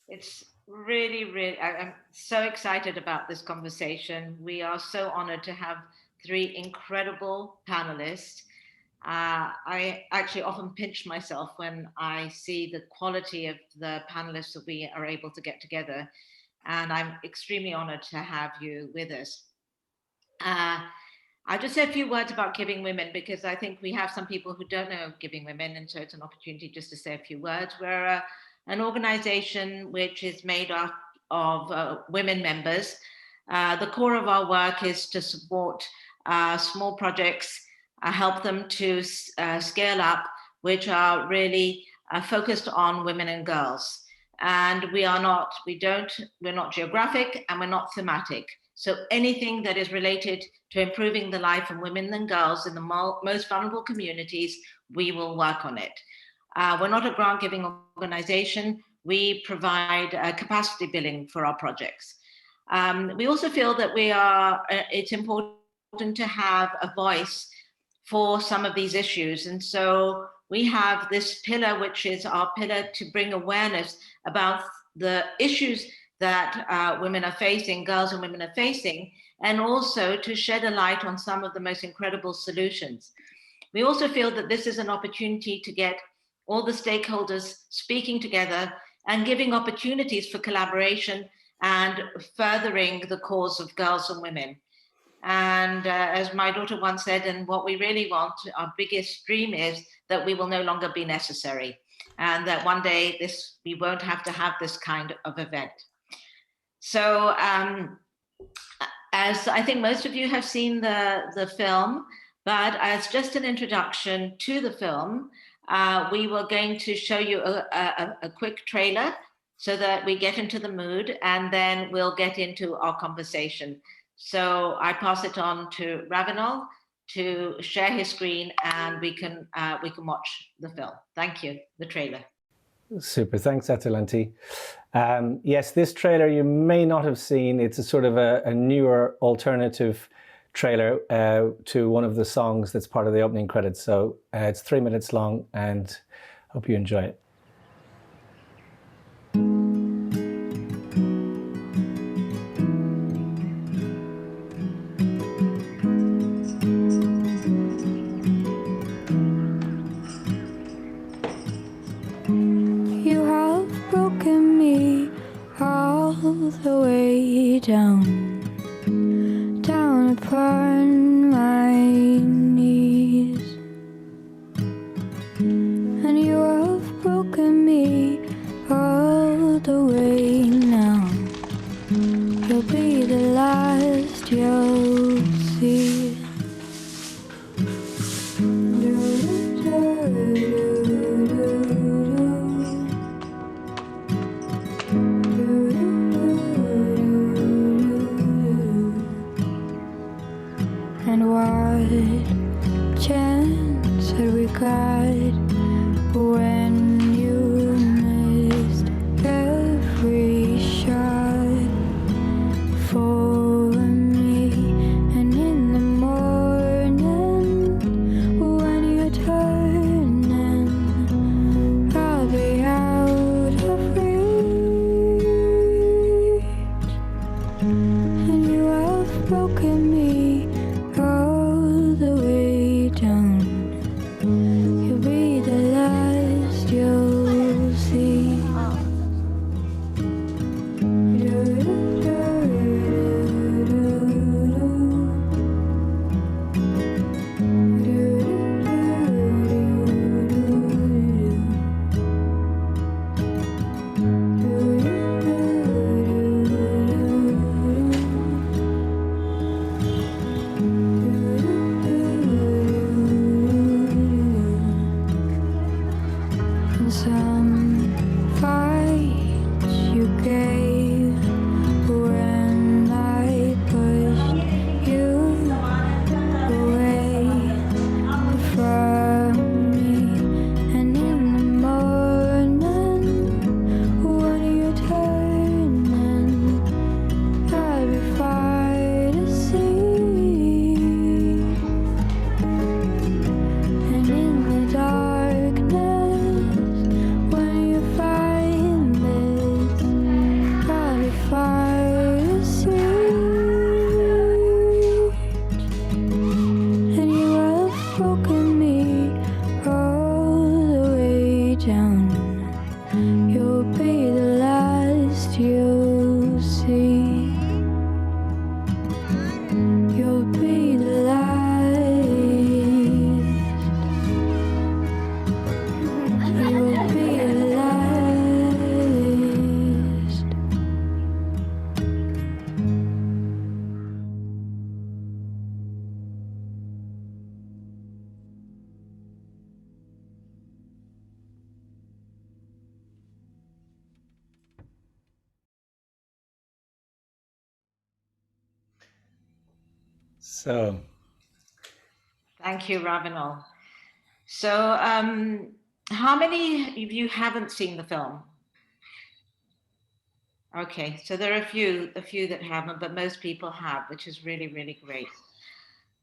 It's really, I'm so excited about this conversation. We are so honored to have three incredible panelists. I actually often pinch myself when I see the quality of the panelists that we are able to get together. And I'm extremely honored to have you with us. I'll just say a few words about Giving Women because I think we have some people who don't know Giving Women, and so it's an opportunity just to say a few words. We're an organization which is made up of women members. The core of our work is to support small projects, help them to scale up, which are really focused on women and girls. And we're not geographic and we're not thematic. So anything that is related to improving the life of women and girls in the most vulnerable communities, we will work on it. We're not a grant-giving organization. We provide capacity building for our projects. We also feel that it's important to have a voice for some of these issues. And so we have this pillar, which is our pillar to bring awareness about the issues that women are facing, girls and women are facing, and also to shed a light on some of the most incredible solutions. We also feel that this is an opportunity to get all the stakeholders speaking together and giving opportunities for collaboration and furthering the cause of girls and women. And as my daughter once said, and what we really want, our biggest dream is that we will no longer be necessary, and that one day we won't have to have this kind of event. So as I think most of you have seen the film, but as just an introduction to the film, we were going to show you a quick trailer so that we get into the mood, and then we'll get into our conversation. So I pass it on to Ravinol to share his screen, and we can watch the film. Thank you. The trailer. Super, thanks Atalanti. Yes, this trailer you may not have seen. It's a sort of a newer alternative trailer to one of the songs that's part of the opening credits. So it's 3 minutes long, and hope you enjoy it. The way down upon my knees, and you have broken me all the way now. You'll be the last you'll see. And what chance had we got when you missed every shot for me? And in the morning when you're turning, I'll be out of reach, and you have broken me all the way down. You'll be the last you'll So, Thank you, Ravinol. So, how many of you haven't seen the film? Okay, so there are a few that haven't, but most people have, which is really, really great.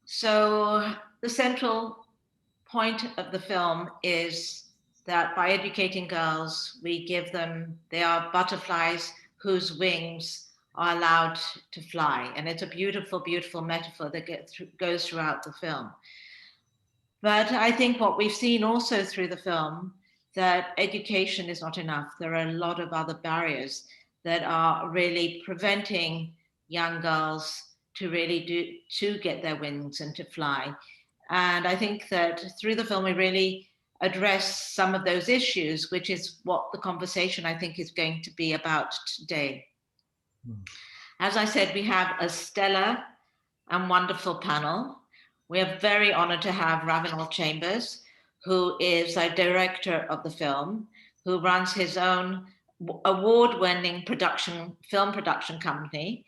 So, the central point of the film is that by educating girls, we give them, they are butterflies whose wings are allowed to fly. And it's a beautiful, beautiful metaphor that goes throughout the film. But I think what we've seen also through the film, that education is not enough. There are a lot of other barriers that are really preventing young girls to really to get their wings and to fly. And I think that through the film, we really address some of those issues, which is what the conversation I think is going to be about today. As I said, we have a stellar and wonderful panel. We are very honored to have Ravinol Chambers, who is a director of the film, who runs his own award-winning film production company,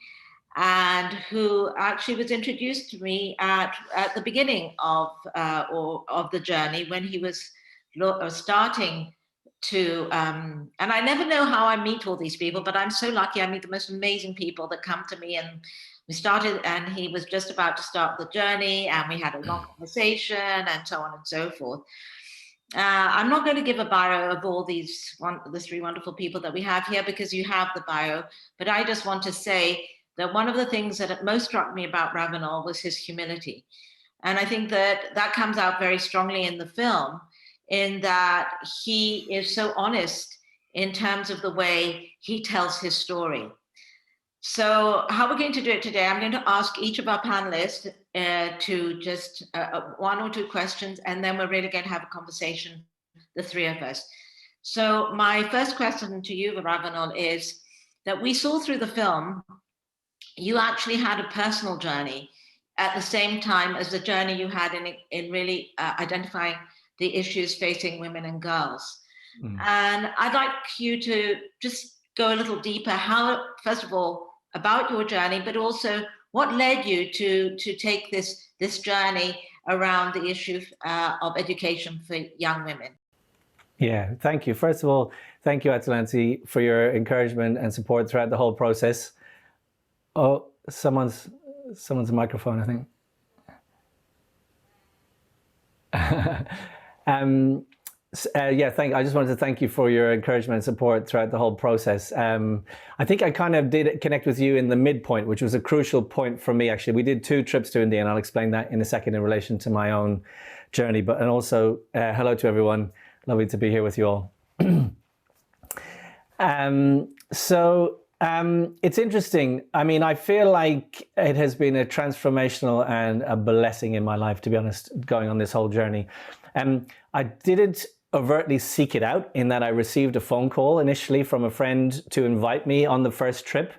and who actually was introduced to me at the beginning of the journey when he was starting to, and I never know how I meet all these people, but I'm so lucky. I meet the most amazing people that come to me, and we started, and he was just about to start the journey, and we had a long conversation and so on and so forth. I'm not going to give a bio of all the three wonderful people that we have here, because you have the bio, but I just want to say that one of the things that most struck me about Ravinol was his humility. And I think that that comes out very strongly in the film, in that he is so honest in terms of the way he tells his story. So how we're going to do it today, I'm going to ask each of our panelists to just one or two questions, and then we're really going to have a conversation, the three of us. So my first question to you, Ravinol, is that we saw through the film, you actually had a personal journey at the same time as the journey you had in really identifying the issues facing women and girls. And I'd like you to just go a little deeper, how, first of all, about your journey, but also what led you to take this journey around the issue of education for young women. Yeah, thank you. First of all, thank you, Atalanti, for your encouragement and support throughout the whole process. Oh, someone's microphone, I think. I just wanted to thank you for your encouragement and support throughout the whole process. I think I kind of did connect with you in the midpoint, which was a crucial point for me, actually. We did 2 trips to India, and I'll explain that in a second in relation to my own journey. And also, hello to everyone. Lovely to be here with you all. It's interesting. I mean, I feel like it has been a transformational and a blessing in my life, to be honest, going on this whole journey. I didn't overtly seek it out, in that I received a phone call initially from a friend to invite me on the first trip,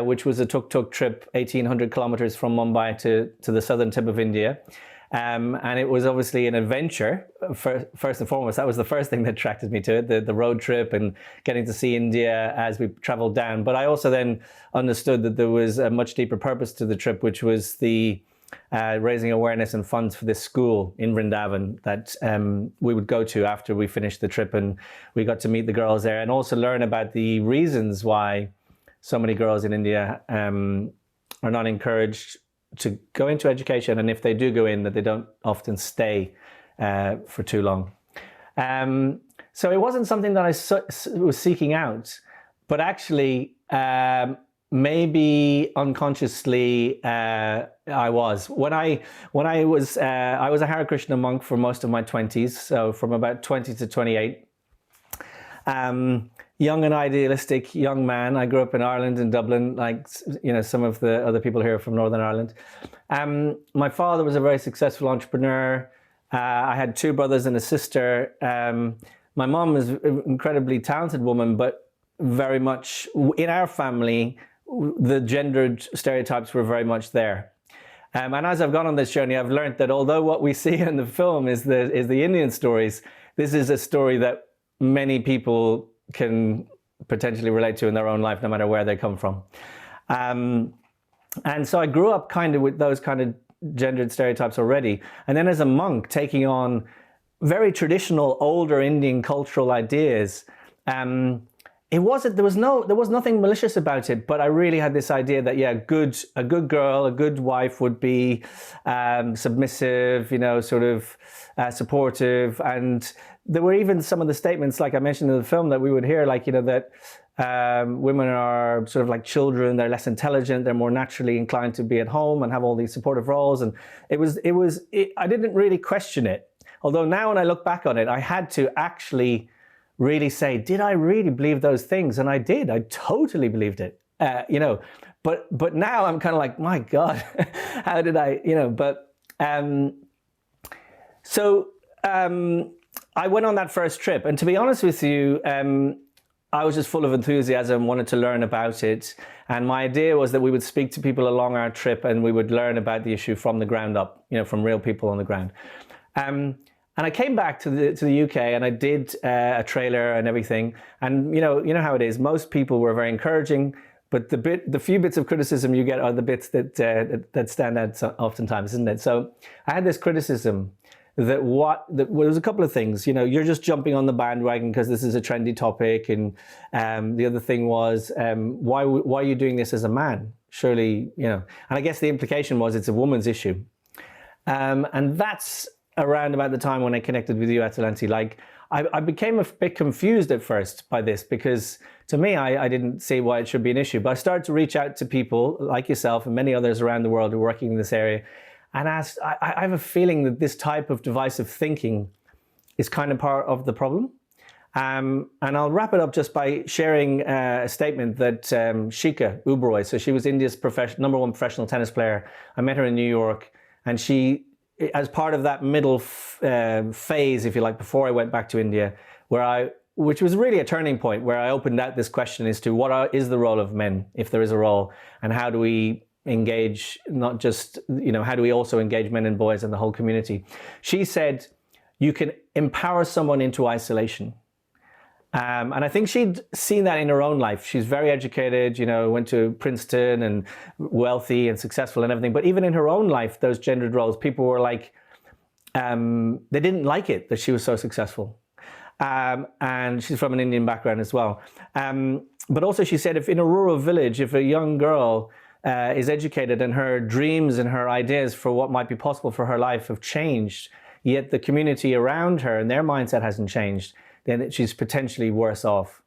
which was a tuk-tuk trip, 1,800 kilometers from Mumbai to the southern tip of India. And it was obviously an adventure, first and foremost. That was the first thing that attracted me to it, the road trip and getting to see India as we traveled down. But I also then understood that there was a much deeper purpose to the trip, which was the raising awareness and funds for this school in Vrindavan that we would go to after we finished the trip. And we got to meet the girls there and also learn about the reasons why so many girls in India are not encouraged to go into education, and if they do go in, that they don't often stay for too long. So it wasn't something that I was seeking out, but actually maybe unconsciously I was. When I was a Hare Krishna monk for most of my 20s, so from about 20 to 28. Young and idealistic young man. I grew up in Ireland, in Dublin, like some of the other people here from Northern Ireland. My father was a very successful entrepreneur. I had 2 brothers and a sister. My mom was an incredibly talented woman, but very much in our family, the gendered stereotypes were very much there. And as I've gone on this journey, I've learned that although what we see in the film is the Indian stories, this is a story that many people can potentially relate to in their own life, no matter where they come from. And so I grew up kind of with those kind of gendered stereotypes already. And then as a monk, taking on very traditional, older Indian cultural ideas, there was nothing malicious about it, but I really had this idea that, yeah, a good girl, a good wife would be submissive, sort of supportive. And there were even some of the statements, like I mentioned in the film, that we would hear, like, that women are sort of like children, they're less intelligent, they're more naturally inclined to be at home and have all these supportive roles. And I didn't really question it. Although now when I look back on it, I had to actually really say, did I really believe those things? And I did. I totally believed it. But now I'm kind of like, my God, how did I? I went on that first trip, and to be honest with you, I was just full of enthusiasm, wanted to learn about it, and my idea was that we would speak to people along our trip, and we would learn about the issue from the ground up, from real people on the ground. And I came back to the UK, and I did a trailer and everything. And you know how it is. Most people were very encouraging, but the few bits of criticism you get are the bits that stand out oftentimes, isn't it? So I had this criticism that there was a couple of things. You're just jumping on the bandwagon because this is a trendy topic, and the other thing was why are you doing this as a man? Surely, And I guess the implication was it's a woman's issue, and that's around about the time when I connected with you, Atalanti. Like, I became a bit confused at first by this, because to me, I didn't see why it should be an issue. But I started to reach out to people like yourself and many others around the world who are working in this area, and asked, I have a feeling that this type of divisive thinking is kind of part of the problem. And I'll wrap it up just by sharing a statement that Shikha Uberoi, so she was India's #1 professional tennis player. I met her in New York, and she, as part of that middle phase, if you like, before I went back to India, which was really a turning point, where I opened out this question as to what is the role of men, if there is a role, and how do we engage, not just, how do we also engage men and boys and the whole community? She said, you can empower someone into isolation. And I think she'd seen that in her own life. She's very educated, went to Princeton and wealthy and successful and everything. But even in her own life, those gendered roles, people were like, they didn't like it that she was so successful. And she's from an Indian background as well. But also she said, if in a rural village, if a young girl is educated and her dreams and her ideas for what might be possible for her life have changed, yet the community around her and their mindset hasn't changed, then she's potentially worse off.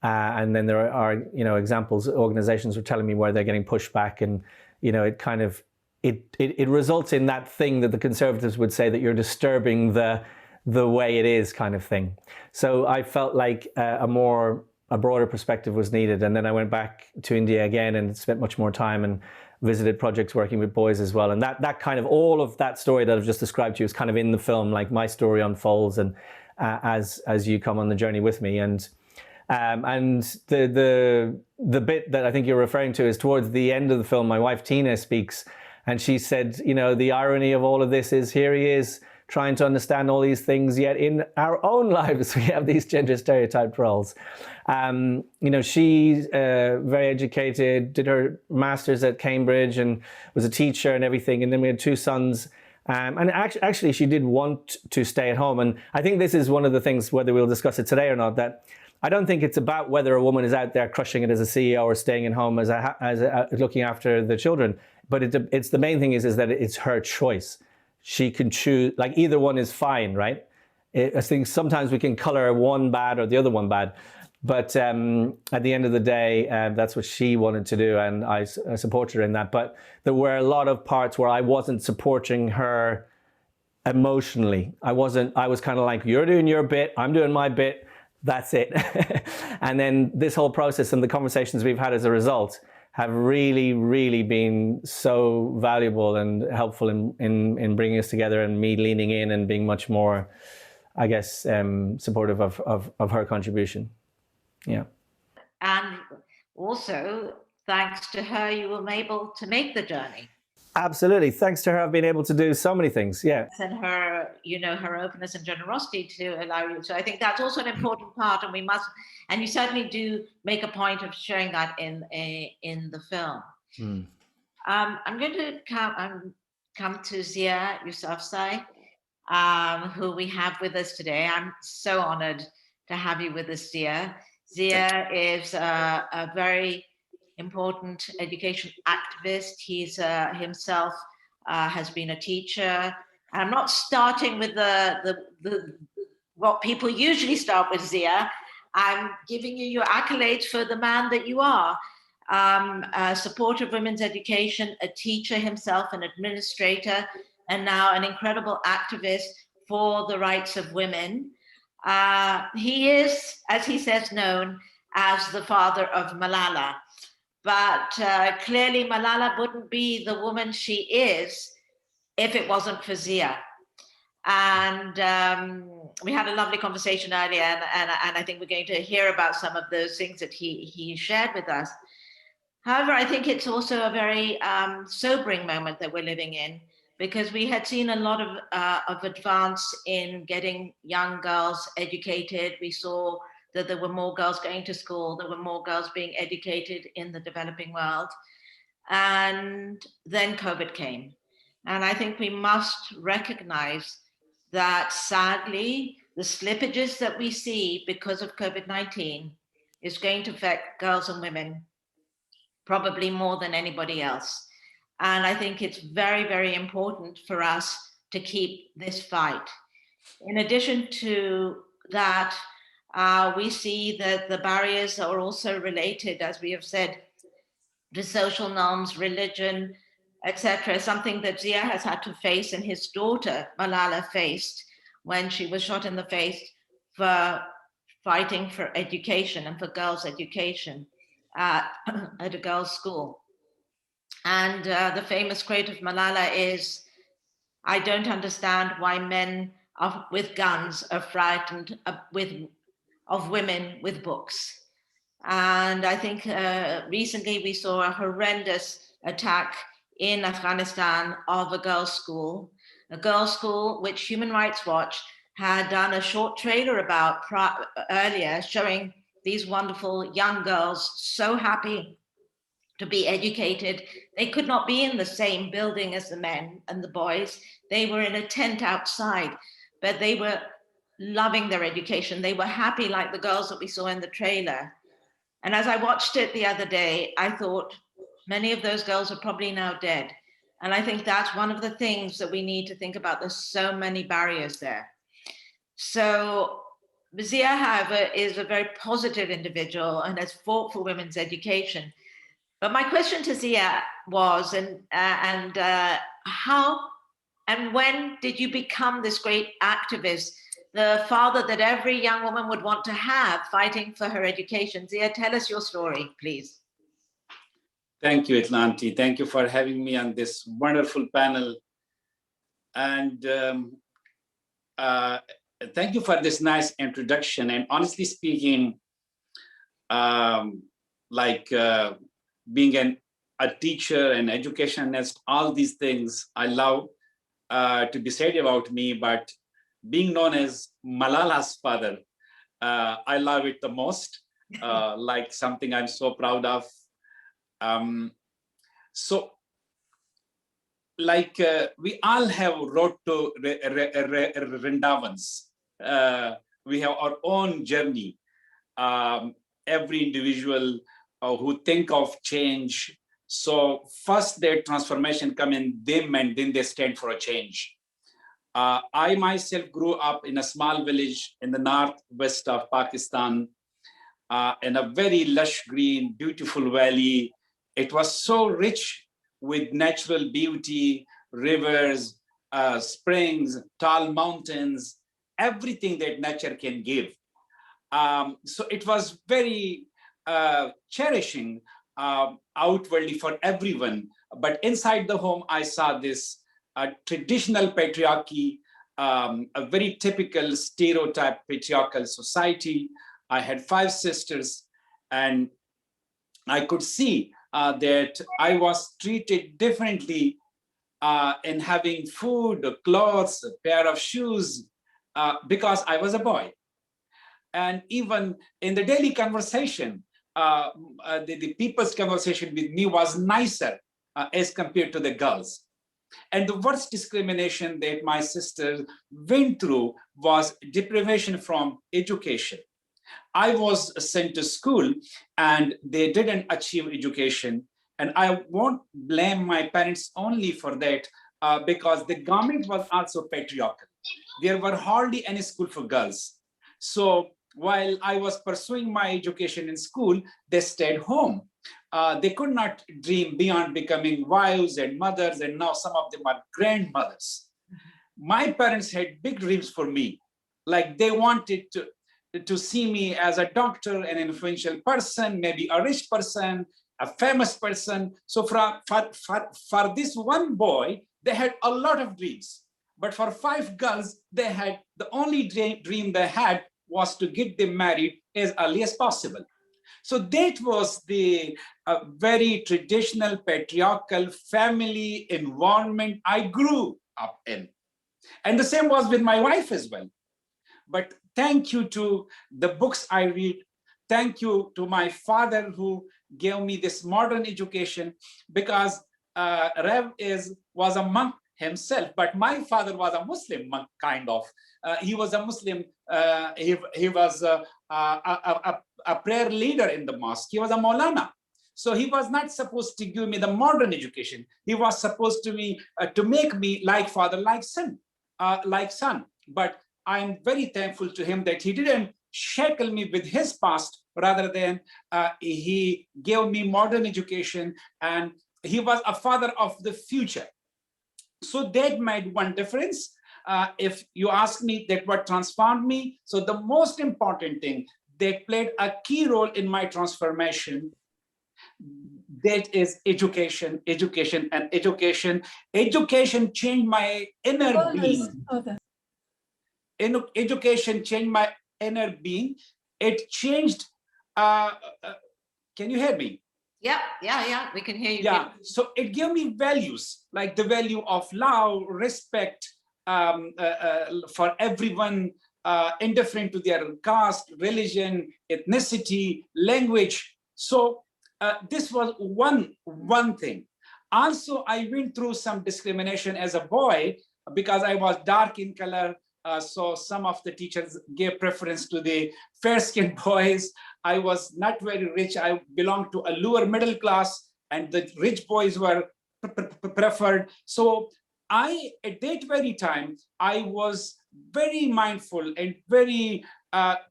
And then there are, examples, organizations were telling me where they're getting pushback, and, it kind of, it results in that thing that the conservatives would say, that you're disturbing the way it is kind of thing. So I felt like a broader perspective was needed. And then I went back to India again and spent much more time and visited projects working with boys as well. And that kind of, all of that story that I've just described to you is kind of in the film, like my story unfolds, and as you come on the journey with me. And the bit that I think you're referring to is towards the end of the film. My wife Tina speaks, and she said, the irony of all of this is, here he is trying to understand all these things, yet in our own lives we have these gender stereotyped roles. She's very educated, did her master's at Cambridge and was a teacher and everything, and then we had 2 sons. And actually, she did want to stay at home. And I think this is one of the things, whether we'll discuss it today or not, that I don't think it's about whether a woman is out there crushing it as a CEO or staying at home as looking after the children. But it's the main thing is that it's her choice. She can choose, like, either one is fine, right? I think sometimes we can color one bad or the other one bad. But at the end of the day, that's what she wanted to do, and I support her in that. But there were a lot of parts where I wasn't supporting her emotionally. I was kind of like, you're doing your bit, I'm doing my bit, that's it. And then this whole process and the conversations we've had as a result have really, really been so valuable and helpful in bringing us together, and me leaning in and being much more, I guess, supportive of her contribution. Yeah. And also, thanks to her, you were able to make the journey. Absolutely. Thanks to her, I've been able to do so many things. Yeah. And her, her openness and generosity to allow you. So I think that's also an important part, and and you certainly do make a point of showing that in the film. I'm going to come to Ziauddin Yousafzai, who we have with us today. I'm so honored to have you with us, Zia. Zia is a very important education activist. He's himself has been a teacher. I'm not starting with the what people usually start with, Zia. I'm giving you your accolades for the man that you are. A supporter of women's education, a teacher himself, an administrator, and now an incredible activist for the rights of women. He is, as he says, known as the father of Malala. But clearly Malala wouldn't be the woman she is if it wasn't for Zia. And we had a lovely conversation earlier, and I think we're going to hear about some of those things that he shared with us. However, I think it's also a very sobering moment that we're living in, because we had seen a lot of advance in getting young girls educated. We saw that there were more girls going to school, there were more girls being educated in the developing world. And then COVID came. And I think we must recognize that sadly, the slippages that we see because of COVID-19 is going to affect girls and women probably more than anybody else. And I think it's very, very important for us to keep this fight. In addition to that, we see that the barriers are also related, as we have said, to social norms, religion, etc. Something that Zia has had to face and his daughter, Malala, faced when she was shot in the face for fighting for education and for girls' education at a girls' school. And the famous quote of Malala is, "I don't understand why men with guns are frightened of women with books." And I think recently we saw a horrendous attack in Afghanistan of a girls' school which Human Rights Watch had done a short trailer about earlier, showing these wonderful young girls so happy to be educated. They could not be in the same building as the men and the boys. They were in a tent outside, but they were loving their education. They were happy like the girls that we saw in the trailer. And as I watched it the other day, I thought many of those girls are probably now dead. And I think that's one of the things that we need to think about. There's so many barriers there. So Zia, however, is a very positive individual and has fought for women's education. But my question to Zia was, how and when did you become this great activist, the father that every young woman would want to have fighting for her education? Zia, tell us your story, please. Thank you, Atalanti. Thank you for having me on this wonderful panel. And thank you for this nice introduction. And honestly speaking, being a teacher and educationist, all these things I love to be said about me, but being known as Malala's father, I love it the most, like something I'm so proud of. We all have road to Vrindavans. We have our own journey. Every individual who think of change. So first their transformation come in them and then they stand for a change. I myself grew up in a small village in the northwest of Pakistan, in a very lush green, beautiful valley. It was so rich with natural beauty, rivers, springs, tall mountains, everything that nature can give. So it was very cherishing outwardly for everyone. But inside the home, I saw this traditional patriarchy, a very typical stereotype patriarchal society. I had 5 sisters, and I could see that I was treated differently in having food, clothes, a pair of shoes, because I was a boy. And even in the daily conversation, the people's conversation with me was nicer as compared to the girls. And the worst discrimination that my sister went through was deprivation from education. I was sent to school and they didn't achieve education. And I won't blame my parents only for that because the government was also patriarchal. There were hardly any school for girls. So while I was pursuing my education in school, they stayed home. They could not dream beyond becoming wives and mothers, and now some of them are grandmothers. My parents had big dreams for me. Like they wanted to see me as a doctor, an influential person, maybe a rich person, a famous person. So for this one boy, they had a lot of dreams. But for 5 girls, they had the only dream they had was to get them married as early as possible. So that was the very traditional patriarchal family environment I grew up in. And the same was with my wife as well. But thank you to the books I read. Thank you to my father who gave me this modern education, because Rav was a monk himself, but my father was a Muslim monk, kind of. He was a Muslim. He was a prayer leader in the mosque. He was a Maulana. So he was not supposed to give me the modern education. He was supposed to be to make me like father, like son. But I'm very thankful to him that he didn't shackle me with his past, rather than he gave me modern education, and he was a father of the future. So that made one difference. If you ask me that what transformed me, so the most important thing that played a key role in my transformation, that is education, education, and education. Education changed my inner being. Education changed my inner being. It changed, can you hear me? Yeah, we can hear you. Yeah, so it gave me values, like the value of love, respect for everyone, indifferent to their caste, religion, ethnicity, language. So this was one thing. Also, I went through some discrimination as a boy because I was dark in color. So some of the teachers gave preference to the fair-skinned boys. I was not very rich. I belonged to a lower middle class, and the rich boys were preferred. So at that very time, I was very mindful and very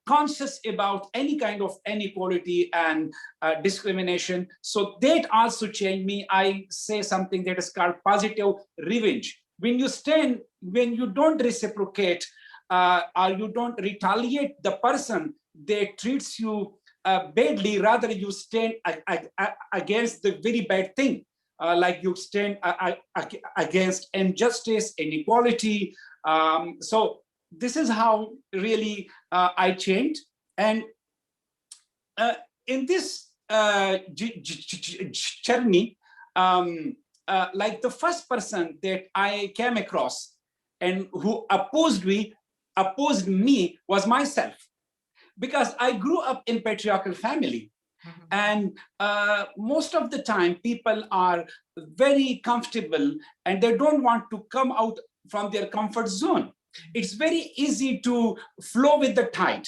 conscious about any kind of inequality and discrimination. So that also changed me. I say something that is called positive revenge. When you don't reciprocate or you don't retaliate the person that treats you badly, rather you stand against the very bad thing, like you stand against injustice, inequality. So this is how really I changed. And in this journey, like the first person that I came across and who opposed me was myself, because I grew up in patriarchal family. And most of the time people are very comfortable and they don't want to come out from their comfort zone. It's very easy to flow with the tide.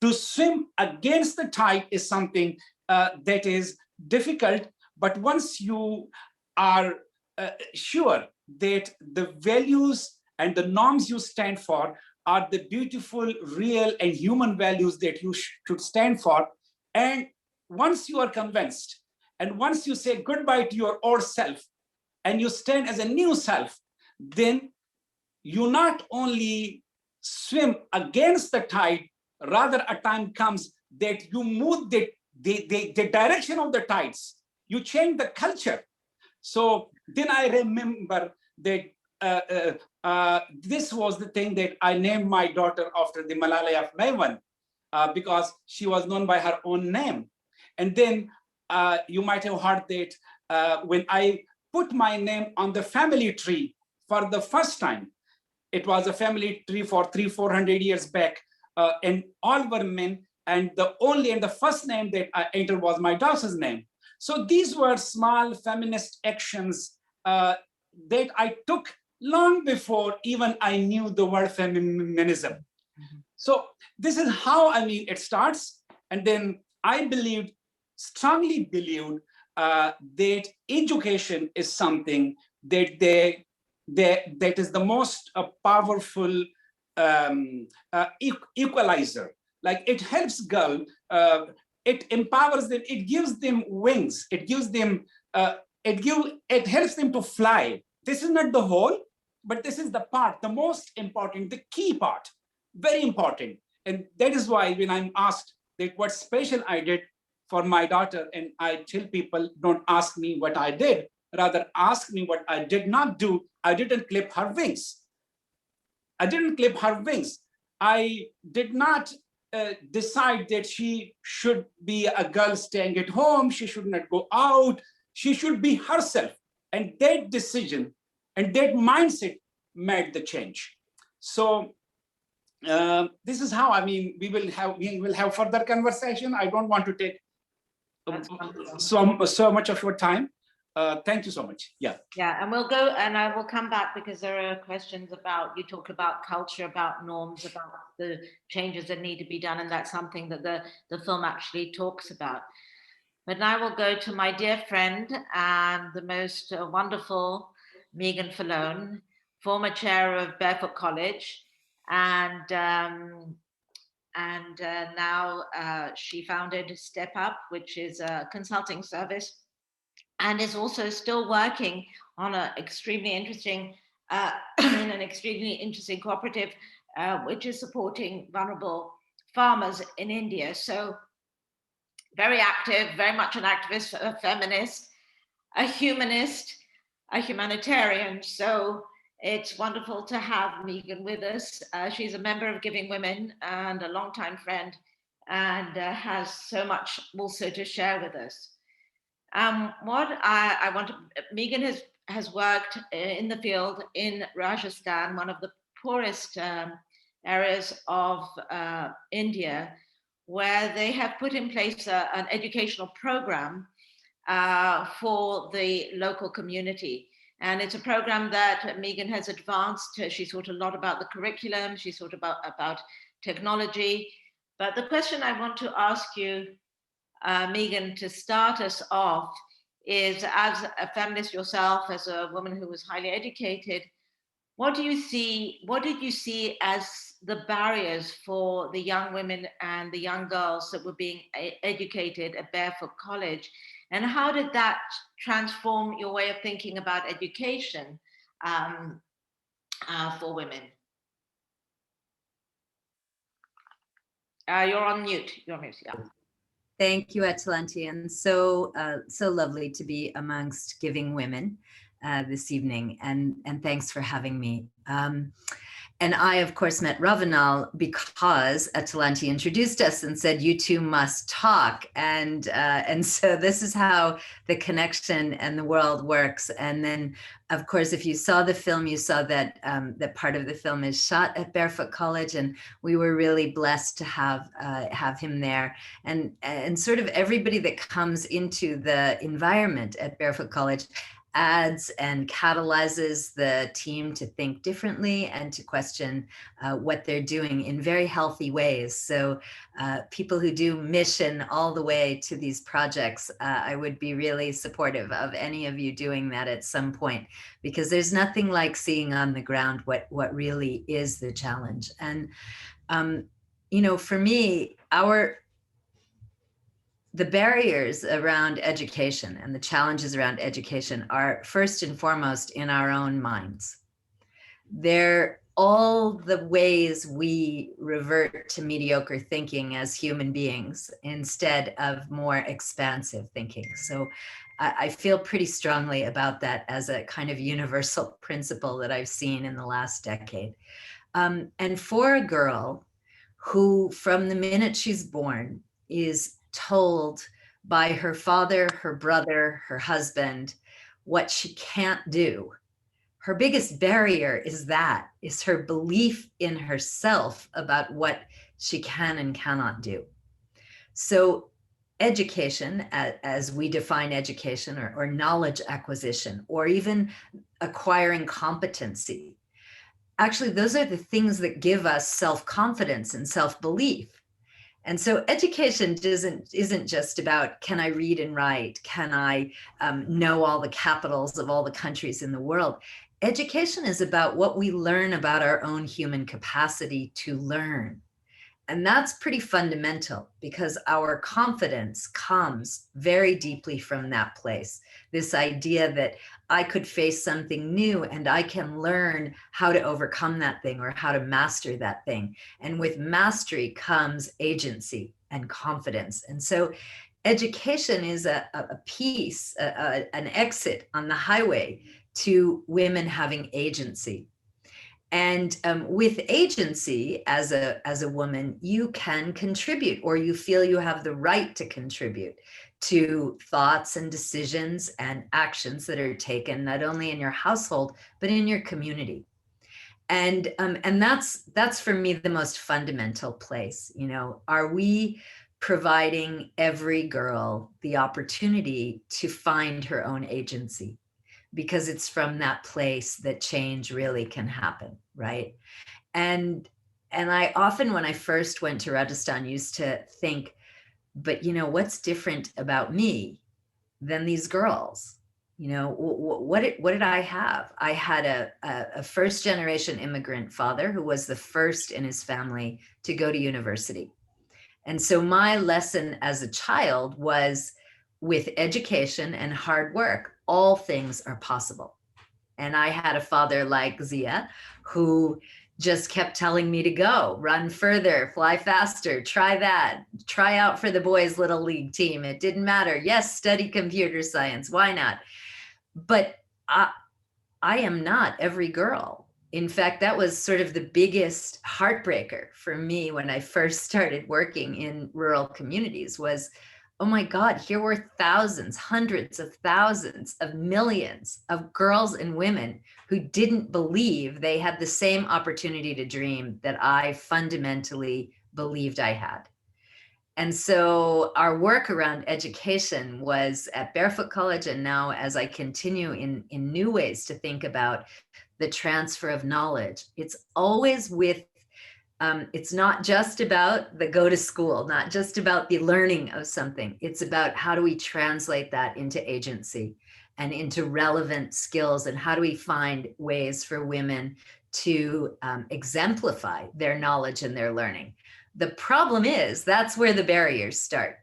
To swim against the tide is something that is difficult, but once you are sure that the values and the norms you stand for are the beautiful, real, and human values that you should stand for, and once you are convinced, and once you say goodbye to your old self, and you stand as a new self, then you not only swim against the tide, rather a time comes that you move the direction of the tides. You change the culture. So then I remember that this was the thing that I named my daughter after the Malala of Meagan, because she was known by her own name. And then you might have heard that when I put my name on the family tree for the first time, it was a family tree for 300-400 years back, and all were men, and the first name that I entered was my daughter's name. So these were small feminist actions that I took long before even I knew the word feminism. So this is how, it starts. And then I strongly believed that education is something that that is the most powerful equalizer. Like it helps girls, it empowers them, it gives them wings, it gives them, it helps them to fly. This is not the whole, but this is the part, the most important, the key part, very important. And that is why when I'm asked that what special I did for my daughter, and I tell people, don't ask me what I did, rather ask me what I did not do. I didn't clip her wings. I didn't clip her wings. I did not decide that she should be a girl staying at home. She should not go out. She should be herself. And that decision and that mindset made the change. So this is how, we will have further conversation. I don't want to take so much of your time. Thank you so much. Yeah, and we'll go, and I will come back because there are questions about, you talk about culture, about norms, about the changes that need to be done, and that's something that the film actually talks about. But now we'll go to my dear friend and the most wonderful Meagan Fallone, former chair of Barefoot College, and now she founded Step Up, which is a consulting service, and is also still working on an extremely interesting, in an extremely interesting cooperative, which is supporting vulnerable farmers in India. So very active, very much an activist, a feminist, a humanist, a humanitarian. So it's wonderful to have Meagan with us. She's a member of Giving Women and a longtime friend, and has so much also to share with us. What I want to, Meagan has worked in the field in Rajasthan, one of the poorest areas of India, where they have put in place an educational program for the local community. And it's a program that Meagan has advanced. She thought a lot about the curriculum. She thought about technology. But the question I want to ask you, Meagan, to start us off is, as a feminist yourself, as a woman who was highly educated, what did you see as the barriers for the young women and the young girls that were being educated at Barefoot College? And how did that transform your way of thinking about education for women? You're on mute. You're on mute, yeah. Thank you, Atalanti, and so lovely to be amongst Giving Women this evening, and thanks for having me. And I, of course, met Ravional because Atalanti introduced us and said, you two must talk. And so this is how the connection and the world works. And then, of course, if you saw the film, you saw that that part of the film is shot at Barefoot College. And we were really blessed to have him there. And sort of everybody that comes into the environment at Barefoot College adds and catalyzes the team to think differently and to question what they're doing in very healthy ways. So people who do mission all the way to these projects, I would be really supportive of any of you doing that at some point, because there's nothing like seeing on the ground what really is the challenge. And, you know, for me, the barriers around education and the challenges around education are first and foremost in our own minds. They're all the ways we revert to mediocre thinking as human beings instead of more expansive thinking. So I feel pretty strongly about that as a kind of universal principle that I've seen in the last decade. And for a girl who, from the minute she's born, is told by her father, her brother, her husband, what she can't do. Her biggest barrier is her belief in herself about what she can and cannot do. So education, as we define education, or knowledge acquisition, or even acquiring competency, actually, those are the things that give us self-confidence and self-belief. And so education isn't just about, can I read and write? Can I know all the capitals of all the countries in the world? Education is about what we learn about our own human capacity to learn. And that's pretty fundamental, because our confidence comes very deeply from that place. This idea that I could face something new and I can learn how to overcome that thing or how to master that thing. And with mastery comes agency and confidence. And so education is a piece, an exit on the highway to women having agency. And with agency as a woman, you can contribute, or you feel you have the right to contribute to thoughts and decisions and actions that are taken, not only in your household, but in your community. And that's for me the most fundamental place. You know, are we providing every girl the opportunity to find her own agency? Because it's from that place that change really can happen, right? And I often, when I first went to Rajasthan, used to think, but you know, what's different about me than these girls? You know, what did I have? I had a first generation immigrant father who was the first in his family to go to university. And so my lesson as a child was, with education and hard work, all things are possible. And I had a father like Zia, who just kept telling me to go, run further, fly faster, try that, try out for the boys' little league team. It didn't matter. Yes, study computer science. Why not? But I am not every girl. In fact, that was sort of the biggest heartbreaker for me when I first started working in rural communities was, oh my God, here were thousands, hundreds of thousands of millions of girls and women who didn't believe they had the same opportunity to dream that I fundamentally believed I had. And so our work around education was at Barefoot College, and now as I continue in new ways to think about the transfer of knowledge, it's always with it's not just about the go to school, not just about the learning of something. It's about how do we translate that into agency and into relevant skills, and how do we find ways for women to exemplify their knowledge and their learning. The problem is that's where the barriers start,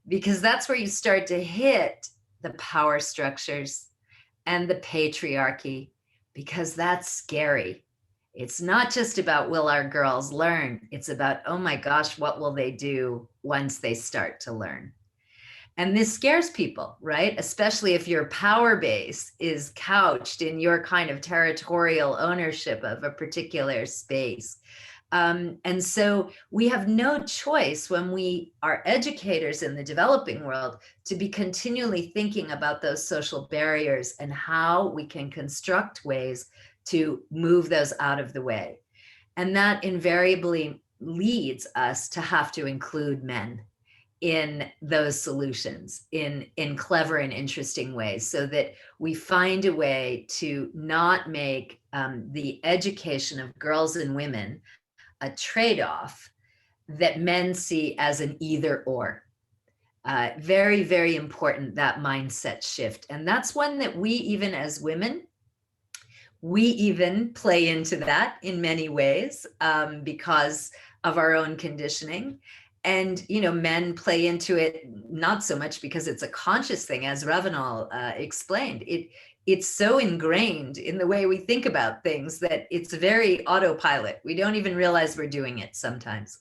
because that's where you start to hit the power structures and the patriarchy, because that's scary. It's not just about, will our girls learn? It's about, oh my gosh, what will they do once they start to learn? And this scares people, right? Especially if your power base is couched in your kind of territorial ownership of a particular space. And so we have no choice, when we are educators in the developing world, to be continually thinking about those social barriers and how we can construct ways to move those out of the way. And that invariably leads us to have to include men in those solutions in clever and interesting ways, so that we find a way to not make the education of girls and women a trade-off that men see as an either or. Very, very important, that mindset shift. And that's one that we, even as women, we even play into that in many ways because of our own conditioning. And, you know, men play into it not so much because it's a conscious thing, as Ravinol explained. It's so ingrained in the way we think about things that it's very autopilot. We don't even realize we're doing it sometimes.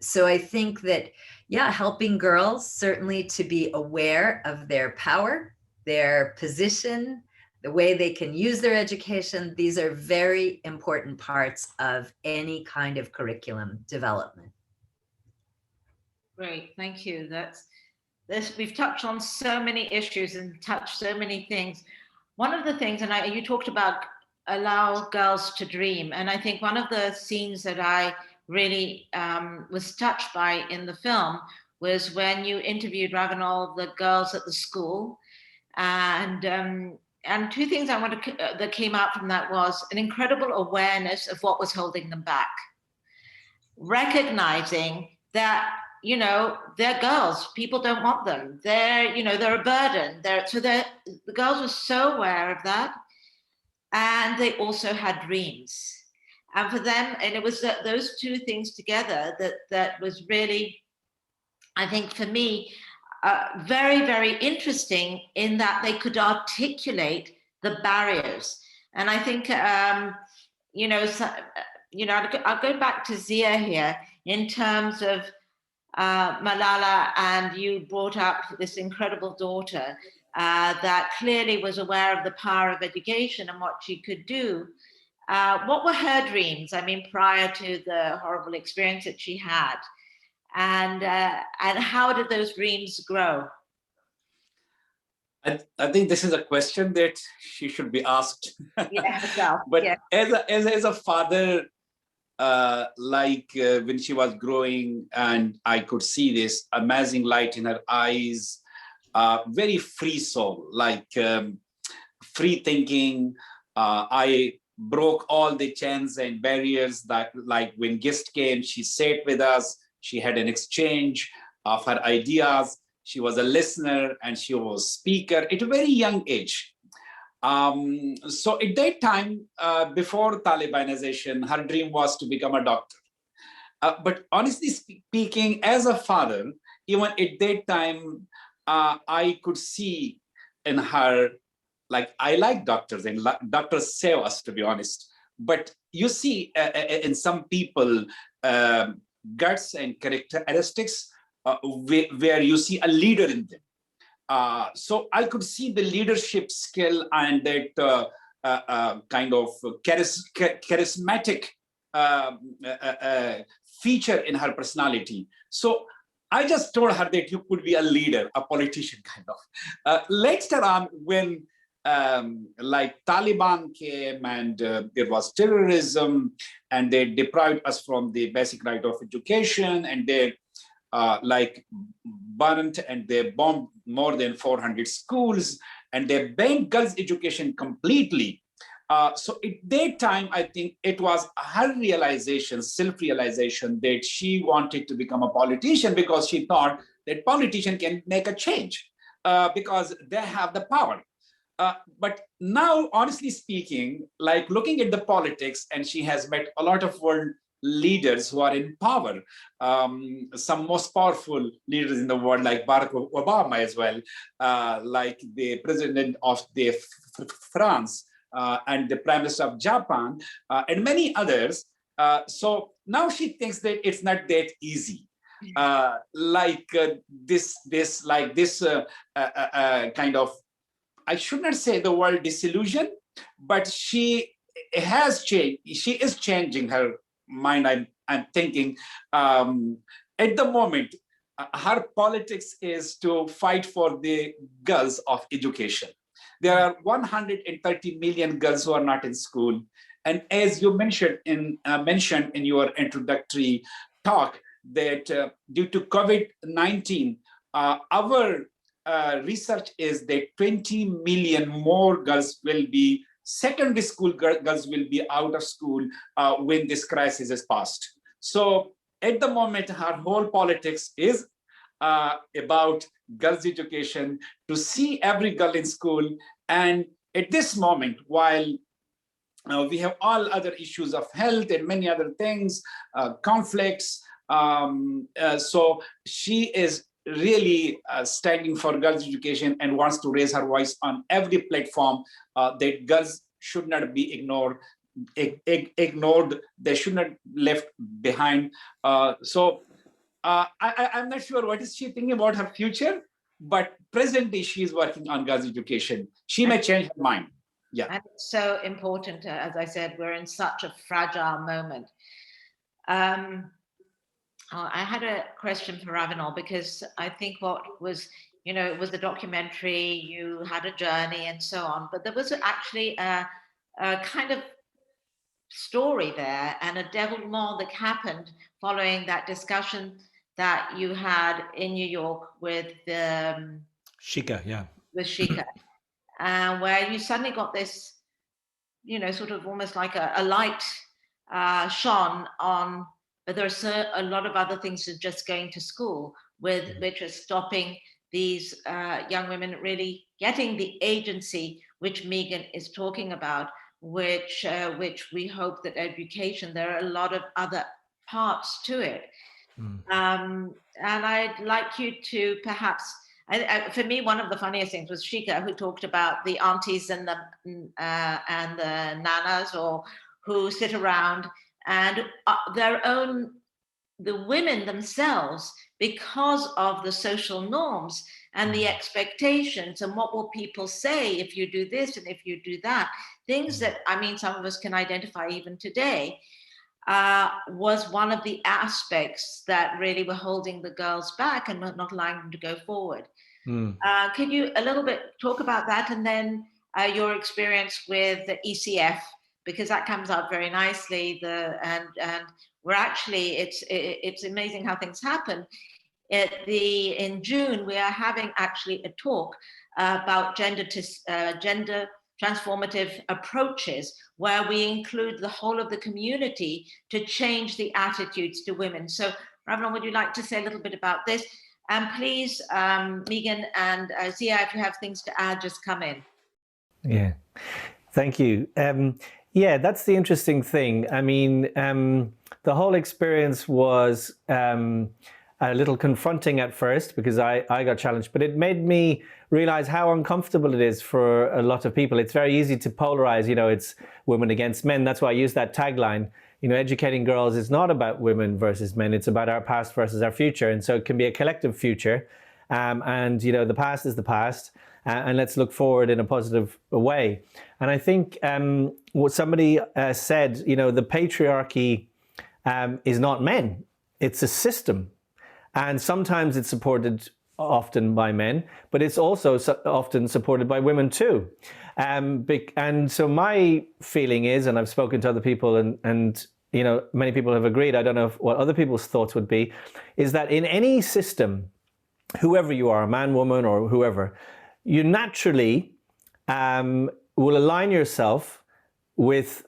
So I think that, yeah, helping girls certainly to be aware of their power, their position, the way they can use their education. These are very important parts of any kind of curriculum development. Great, thank you. We've touched on so many issues and touched so many things. One of the things, and you talked about allow girls to dream, and I think one of the scenes that I really was touched by in the film was when you interviewed Ravinol, the girls at the school. And two things I wanted that came out from that was an incredible awareness of what was holding them back. Recognizing that, you know, they're girls, people don't want them. They're, you know, they're a burden. The girls were so aware of that. And they also had dreams. And for them, and it was those two things together that was really, I think for me, very, very interesting in that they could articulate the barriers. And I think, you know, I'll go back to Zia here in terms of Malala, and you brought up this incredible daughter that clearly was aware of the power of education and what she could do. What were her dreams? I mean, prior to the horrible experience that she had, and how did those dreams grow? I think this is a question that she should be asked. Yeah, herself. But yeah. as a father, when she was growing, and I could see this amazing light in her eyes, very free soul, free thinking. I broke all the chains and barriers that, like, when guests came, she sat with us. She had an exchange of her ideas. She was a listener and she was a speaker at a very young age. So at that time, before Talibanization, her dream was to become a doctor. But honestly speaking, as a father, even at that time, I could see in her, like, I like doctors and doctors save us, to be honest. But you see in some people, guts and characteristics where you see a leader in them. So I could see the leadership skill and that kind of charismatic feature in her personality. So I just told her that you could be a leader, a politician, kind of. Later on, when like Taliban came and there was terrorism and they deprived us from the basic right of education, and they burnt and they bombed more than 400 schools, and they banned girls' education completely. So at that time, I think it was her realization, self-realization, that she wanted to become a politician because she thought that politicians can make a change because they have the power. But now, honestly speaking, like looking at the politics, and she has met a lot of world leaders who are in power, some most powerful leaders in the world, like Barack Obama as well, like the president of France, and the prime minister of Japan, and many others. So now she thinks that it's not that easy. This kind of, I should not say the word disillusion, but she has changed. She is changing her mind. I'm thinking at the moment, her politics is to fight for the girls of education. There are 130 million girls who are not in school. And as you mentioned in your introductory talk, that due to COVID-19, our research is that 20 million more girls will be, secondary school girls will be out of school when this crisis is passed. So at the moment, her whole politics is about girls' education, to see every girl in school. And at this moment, while we have all other issues of health and many other things, conflicts, so she is really standing for girls' education and wants to raise her voice on every platform that girls should not be ignored. They should not left behind. So I'm not sure what is she thinking about her future, but presently she is working on girls' education. She may change her mind. Yeah. And it's so important. As I said, we're in such a fragile moment. I had a question for Ravinol, because I think what was, it was a documentary, you had a journey and so on, but there was actually a kind of story there and a denouement that happened following that discussion that you had in New York with Shika, yeah. with Shika, where you suddenly got this, sort of almost like a light shone on, but there's a lot of other things than just going to school, which is stopping these young women really getting the agency which Meagan is talking about, which we hope that education, there are a lot of other parts to it. And I'd like you to perhaps, for me, one of the funniest things was Shika, who talked about the aunties and the nanas, or who sit around and the women themselves, because of the social norms and the expectations, and what will people say if you do this and if you do that, things that, some of us can identify even today, was one of the aspects that really were holding the girls back and not allowing them to go forward. Could you a little bit talk about that, and then your experience with the ECF, because that comes out very nicely. And we're actually, it's amazing how things happen. In June, we are having actually a talk about gender transformative approaches, where we include the whole of the community to change the attitudes to women. So, Ravinol, would you like to say a little bit about this? And please, Meagan and Zia, if you have things to add, just come in. Yeah, thank you. Yeah, that's the interesting thing. The whole experience was a little confronting at first, because I got challenged, but it made me realize how uncomfortable it is for a lot of people. It's very easy to polarize, it's women against men. That's why I use that tagline. Educating girls is not about women versus men. It's about our past versus our future. And so it can be a collective future. The past is the past. And let's look forward in a positive way. And I think what somebody said, the patriarchy is not men. It's a system. And sometimes it's supported often by men, but it's also often supported by women too. And so my feeling is, and I've spoken to other people, and many people have agreed, I don't know what other people's thoughts would be, is that in any system, whoever you are, a man, woman, or whoever, you naturally will align yourself with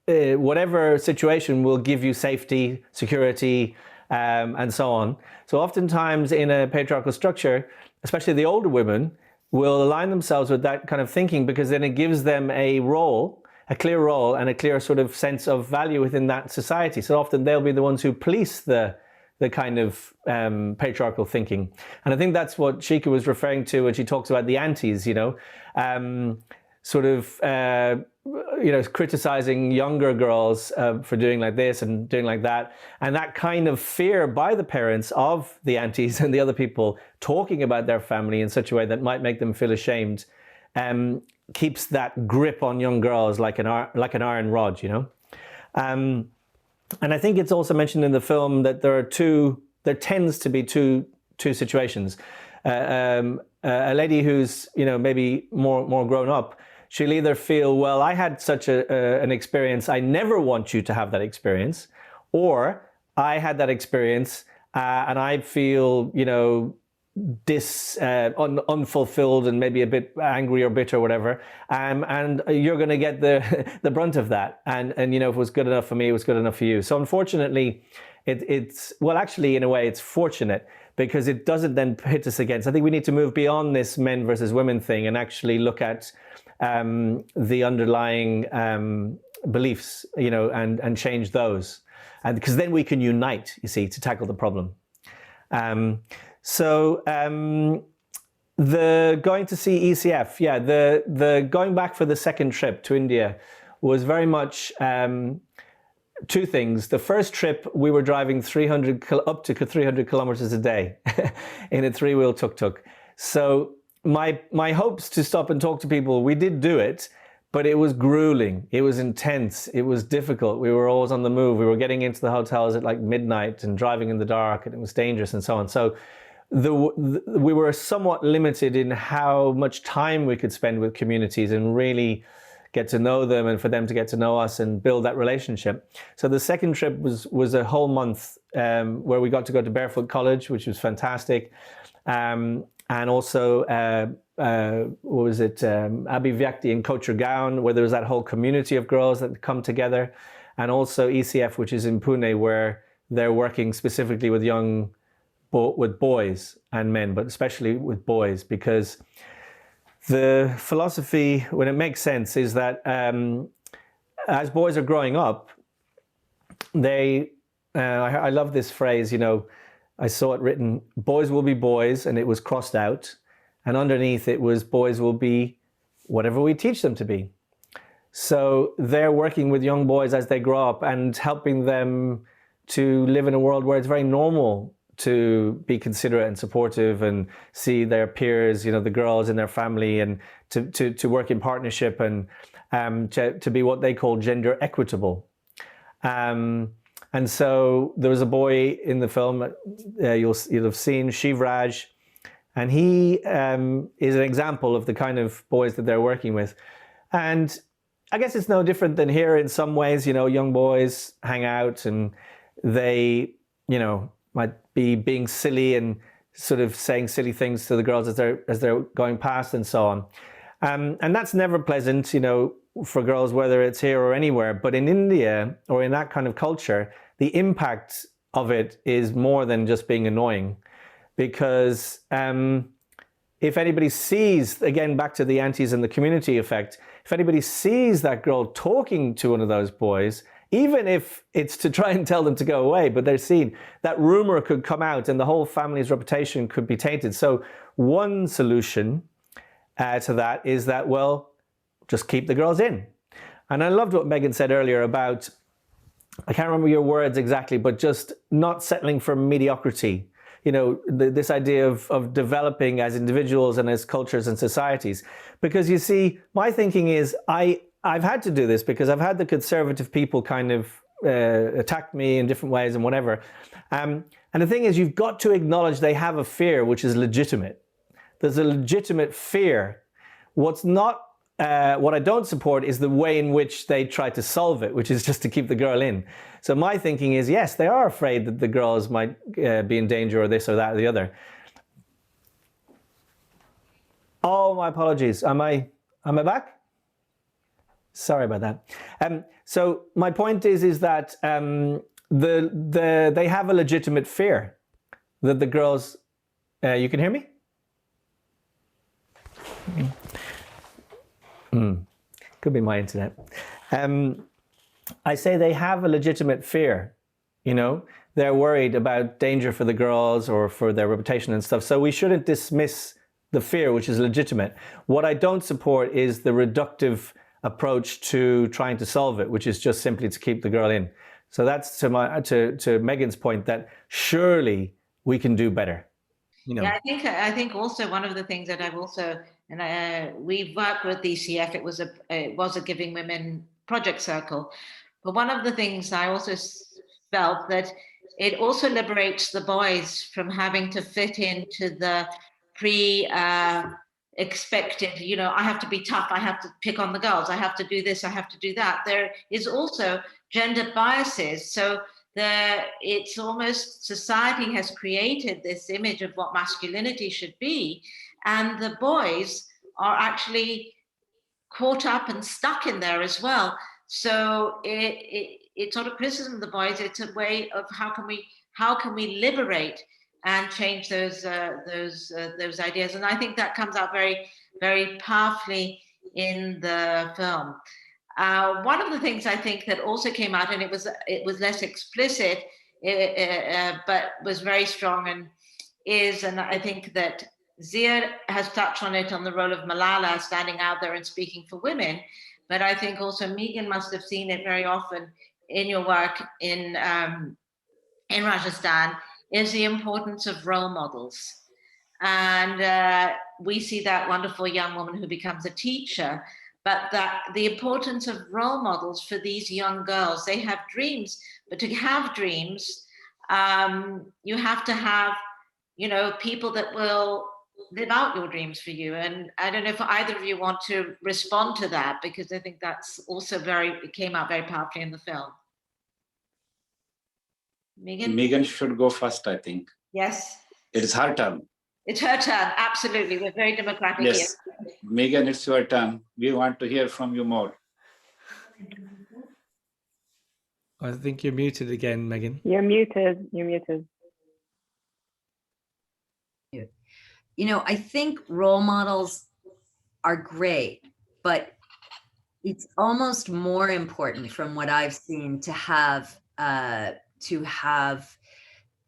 whatever situation will give you safety, security, and so on. So oftentimes in a patriarchal structure, especially the older women, will align themselves with that kind of thinking, because then it gives them a role, a clear role, and a clear sort of sense of value within that society. So often they'll be the ones who police the kind of patriarchal thinking. And I think that's what Shika was referring to when she talks about the aunties, criticizing younger girls for doing like this and doing like that. And that kind of fear by the parents of the aunties and the other people talking about their family in such a way that might make them feel ashamed, keeps that grip on young girls like an iron rod, And I think it's also mentioned in the film that there tends to be two situations. A lady who's, maybe more grown up, she'll either feel, well, I had such an experience, I never want you to have that experience, or I had that experience and I feel, unfulfilled and maybe a bit angry or bitter or whatever, and you're going to get the brunt of that. And if it was good enough for me, it was good enough for you. So unfortunately, it's actually in a way it's fortunate, because it doesn't then pit us against. I think we need to move beyond this men versus women thing and actually look at the underlying beliefs, and change those, and because then we can unite, you see, to tackle the problem. The going to see ECF, the going back for the second trip to India was very much two things. The first trip, we were driving up to 300 kilometers a day in a three-wheel tuk-tuk. So my hopes to stop and talk to people, we did do it, but it was grueling. It was intense. It was difficult. We were always on the move. We were getting into the hotels at like midnight and driving in the dark, and it was dangerous and so on. So we were somewhat limited in how much time we could spend with communities and really get to know them and for them to get to know us and build that relationship. So the second trip was a whole month where we got to go to Barefoot College, which was fantastic. And also, what was it, Abhivyakti in Kochergaon, where there was that whole community of girls that come together. And also ECF, which is in Pune, where they're working specifically with with boys and men, but especially with boys, because the philosophy, when it makes sense, is that as boys are growing up, I love this phrase, you know, I saw it written, boys will be boys, and it was crossed out. And underneath it was, boys will be whatever we teach them to be. So they're working with young boys as they grow up and helping them to live in a world where it's very normal to be considerate and supportive and see their peers, you know, the girls in their family, and to work in partnership and to be what they call gender equitable. And so there was a boy in the film, you'll have seen, Shivraj, and he is an example of the kind of boys that they're working with. And I guess it's no different than here in some ways. You know, young boys hang out and they, you know, might be being silly and sort of saying silly things to the girls as they're going past and so on. And that's never pleasant, you know, for girls, whether it's here or anywhere. But in India, or in that kind of culture, the impact of it is more than just being annoying. Because if anybody sees, again, back to the aunties and the community effect, if anybody sees that girl talking to one of those boys, even if it's to try and tell them to go away, but they're seen, that rumor could come out and the whole family's reputation could be tainted. So one solution to that is that, well, just keep the girls in. And I loved what Meagan said earlier about, I can't remember your words exactly, but just not settling for mediocrity. You know, this idea of developing as individuals and as cultures and societies. Because you see, my thinking is, I've had to do this because I've had the conservative people kind of attack me in different ways and whatever. And the thing is, you've got to acknowledge they have a fear which is legitimate. There's a legitimate fear. What I don't support is the way in which they try to solve it, which is just to keep the girl in. So my thinking is, yes, they are afraid that the girls might be in danger or this or that or the other. Oh, my apologies. Am I back? Sorry about that. So my point is that they have a legitimate fear that the girls. You can hear me? Could be my internet. I say they have a legitimate fear. You know, they're worried about danger for the girls or for their reputation and stuff. So we shouldn't dismiss the fear, which is legitimate. What I don't support is the reductive approach to trying to solve it, which is just simply to keep the girl in. So that's to Meagan's point, that surely we can do better. You know. Yeah, I think also one of the things that I've also, and we've worked with ECF. It was a Giving Women project circle, but one of the things I also felt that it also liberates the boys from having to fit into the expected, you know, I have to be tough, I have to pick on the girls, I have to do this, I have to do that. There is also gender biases. So it's almost society has created this image of what masculinity should be. And the boys are actually caught up and stuck in there as well. So it's not a criticism of the boys, it's a way of how can we liberate and change those ideas. And I think that comes out very, very powerfully in the film. One of the things I think that also came out, and it was less explicit, but was very strong, and I think that Zia has touched on it, on the role of Malala standing out there and speaking for women. But I think also Meagan must have seen it very often in your work in Rajasthan, is the importance of role models. And we see that wonderful young woman who becomes a teacher, but that the importance of role models for these young girls. They have dreams, but to have dreams, you have to have, you know, people that will live out your dreams for you? And I don't know if either of you want to respond to that, because I think that's also it came out very powerfully in the film. Meagan? Meagan should go first, I think. Yes. It is her turn. It's her turn, absolutely. We're very democratic Yes. here. Meagan, it's your turn. We want to hear from you more. I think you're muted again, Meagan. You're muted. You're muted. You know, I think role models are great, but it's almost more important from what I've seen to have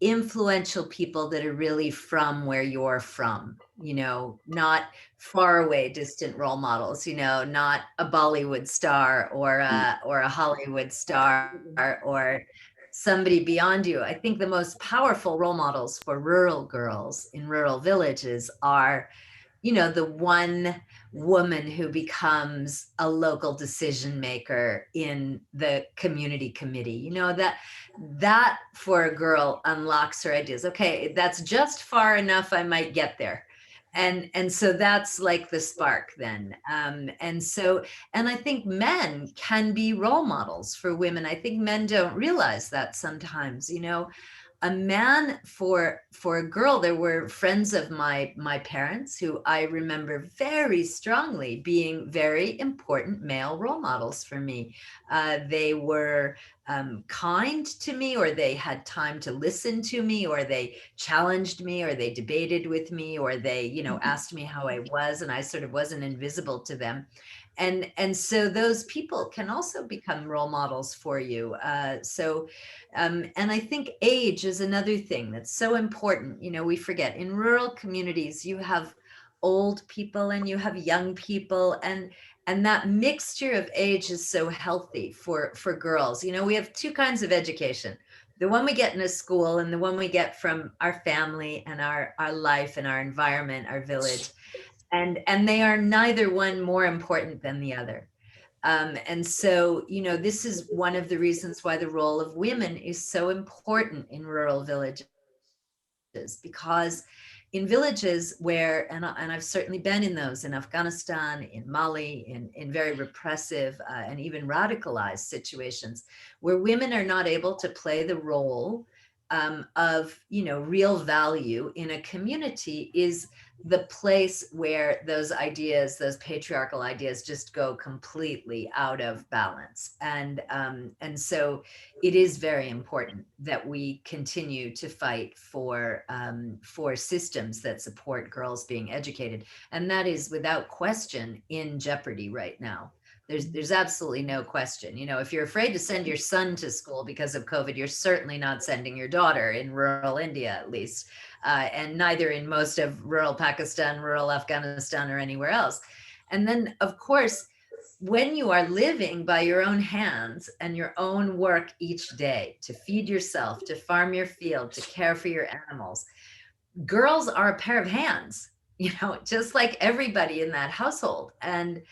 influential people that are really from where you're from, you know, not far away, distant role models, you know, not a Bollywood star or a Hollywood star or somebody beyond you. I think the most powerful role models for rural girls in rural villages are, you know, the one woman who becomes a local decision maker in the community committee, you know, that for a girl unlocks her ideas. Okay, that's just far enough, I might get there. And so that's like the spark then. And I think men can be role models for women. I think men don't realize that sometimes, you know. A man for a girl, there were friends of my parents who I remember very strongly being very important male role models for me. They were kind to me, or they had time to listen to me, or they challenged me, or they debated with me, or they, you know, asked me how I was, and I sort of wasn't invisible to them. And so those people can also become role models for you. And I think age is another thing that's so important. You know, we forget in rural communities, you have old people and you have young people, and that mixture of age is so healthy for girls. You know, we have two kinds of education: the one we get in a school and the one we get from our family and our life and our environment, our village. And they are neither one more important than the other. And so, you know, this is one of the reasons why the role of women is so important in rural villages, because in villages where, and I've certainly been in those, in Afghanistan, in Mali, in very repressive and even radicalized situations, where women are not able to play the role of, you know, real value in a community, is the place where those ideas, those patriarchal ideas, just go completely out of balance. And so it is very important that we continue to fight for systems that support girls being educated. And that is without question in jeopardy right now. There's absolutely no question. You know, if you're afraid to send your son to school because of COVID, you're certainly not sending your daughter, in rural India, at least, and neither in most of rural Pakistan, rural Afghanistan, or anywhere else. And then, of course, when you are living by your own hands and your own work each day to feed yourself, to farm your field, to care for your animals, girls are a pair of hands, you know, just like everybody in that household. And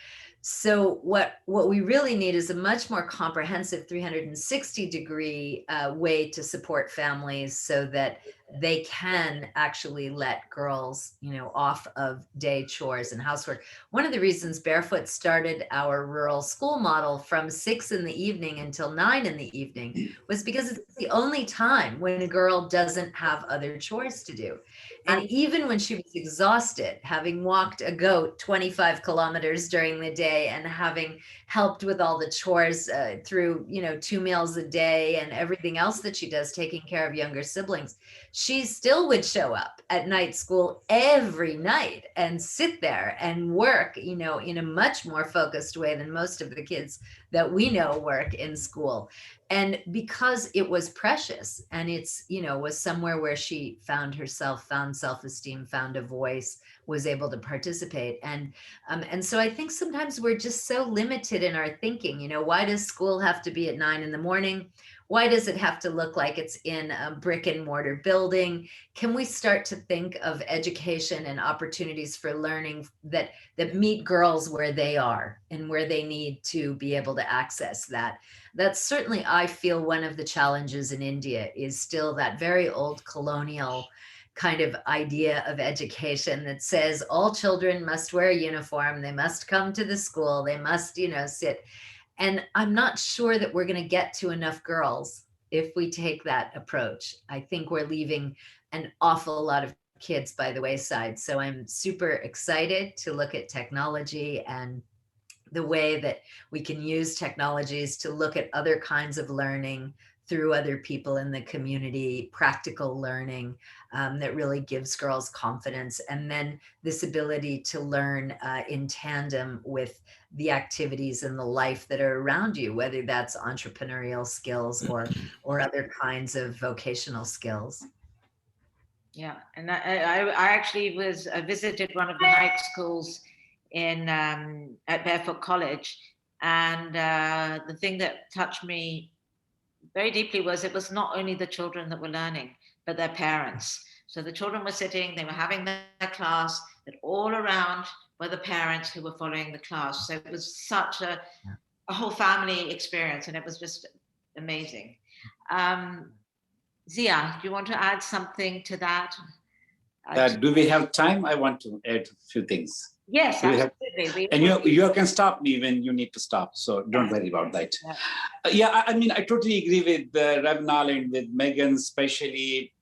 so what we really need is a much more comprehensive 360-degree way to support families, so that they can actually let girls, you know, off of day chores and housework. One of the reasons Barefoot started our rural school model from 6 in the evening until 9 in the evening was because it's the only time when a girl doesn't have other chores to do. And even when she was exhausted, having walked a goat 25 kilometers during the day and having helped with all the chores through, you know, 2 meals a day and everything else that she does, taking care of younger siblings, she still would show up at night school every night and sit there and work, you know, in a much more focused way than most of the kids that we know work in school. And because it was precious, and it's, you know, was somewhere where she found herself, found self-esteem, found a voice, was able to participate. And so I think sometimes we're just so limited in our thinking. You know, why does school have to be at 9 in the morning? Why does it have to look like it's in a brick and mortar building? Can we start to think of education and opportunities for learning that meet girls where they are and where they need to be able to access that? That's certainly, I feel, one of the challenges in India is still that very old colonial kind of idea of education that says all children must wear a uniform, they must come to the school, they must, sit. And I'm not sure that we're going to get to enough girls if we take that approach. I think we're leaving an awful lot of kids by the wayside. So I'm super excited to look at technology and the way that we can use technologies to look at other kinds of learning through other people in the community, practical learning that really gives girls confidence. And then this ability to learn in tandem with the activities in the life that are around you, whether that's entrepreneurial skills or other kinds of vocational skills. Yeah, and I actually visited one of the night schools at Barefoot College, and the thing that touched me very deeply was it was not only the children that were learning, but their parents. So the children were sitting, they were having their class, but all around were the parents who were following the class. So it was such a whole family experience, and it was just amazing. Zia, do you want to add something to that? Do we have time? I want to add a few things. Yes, absolutely. And you can stop me when you need to stop, so don't worry about that. Yeah, I mean, I totally agree with Ravional and with Meagan, especially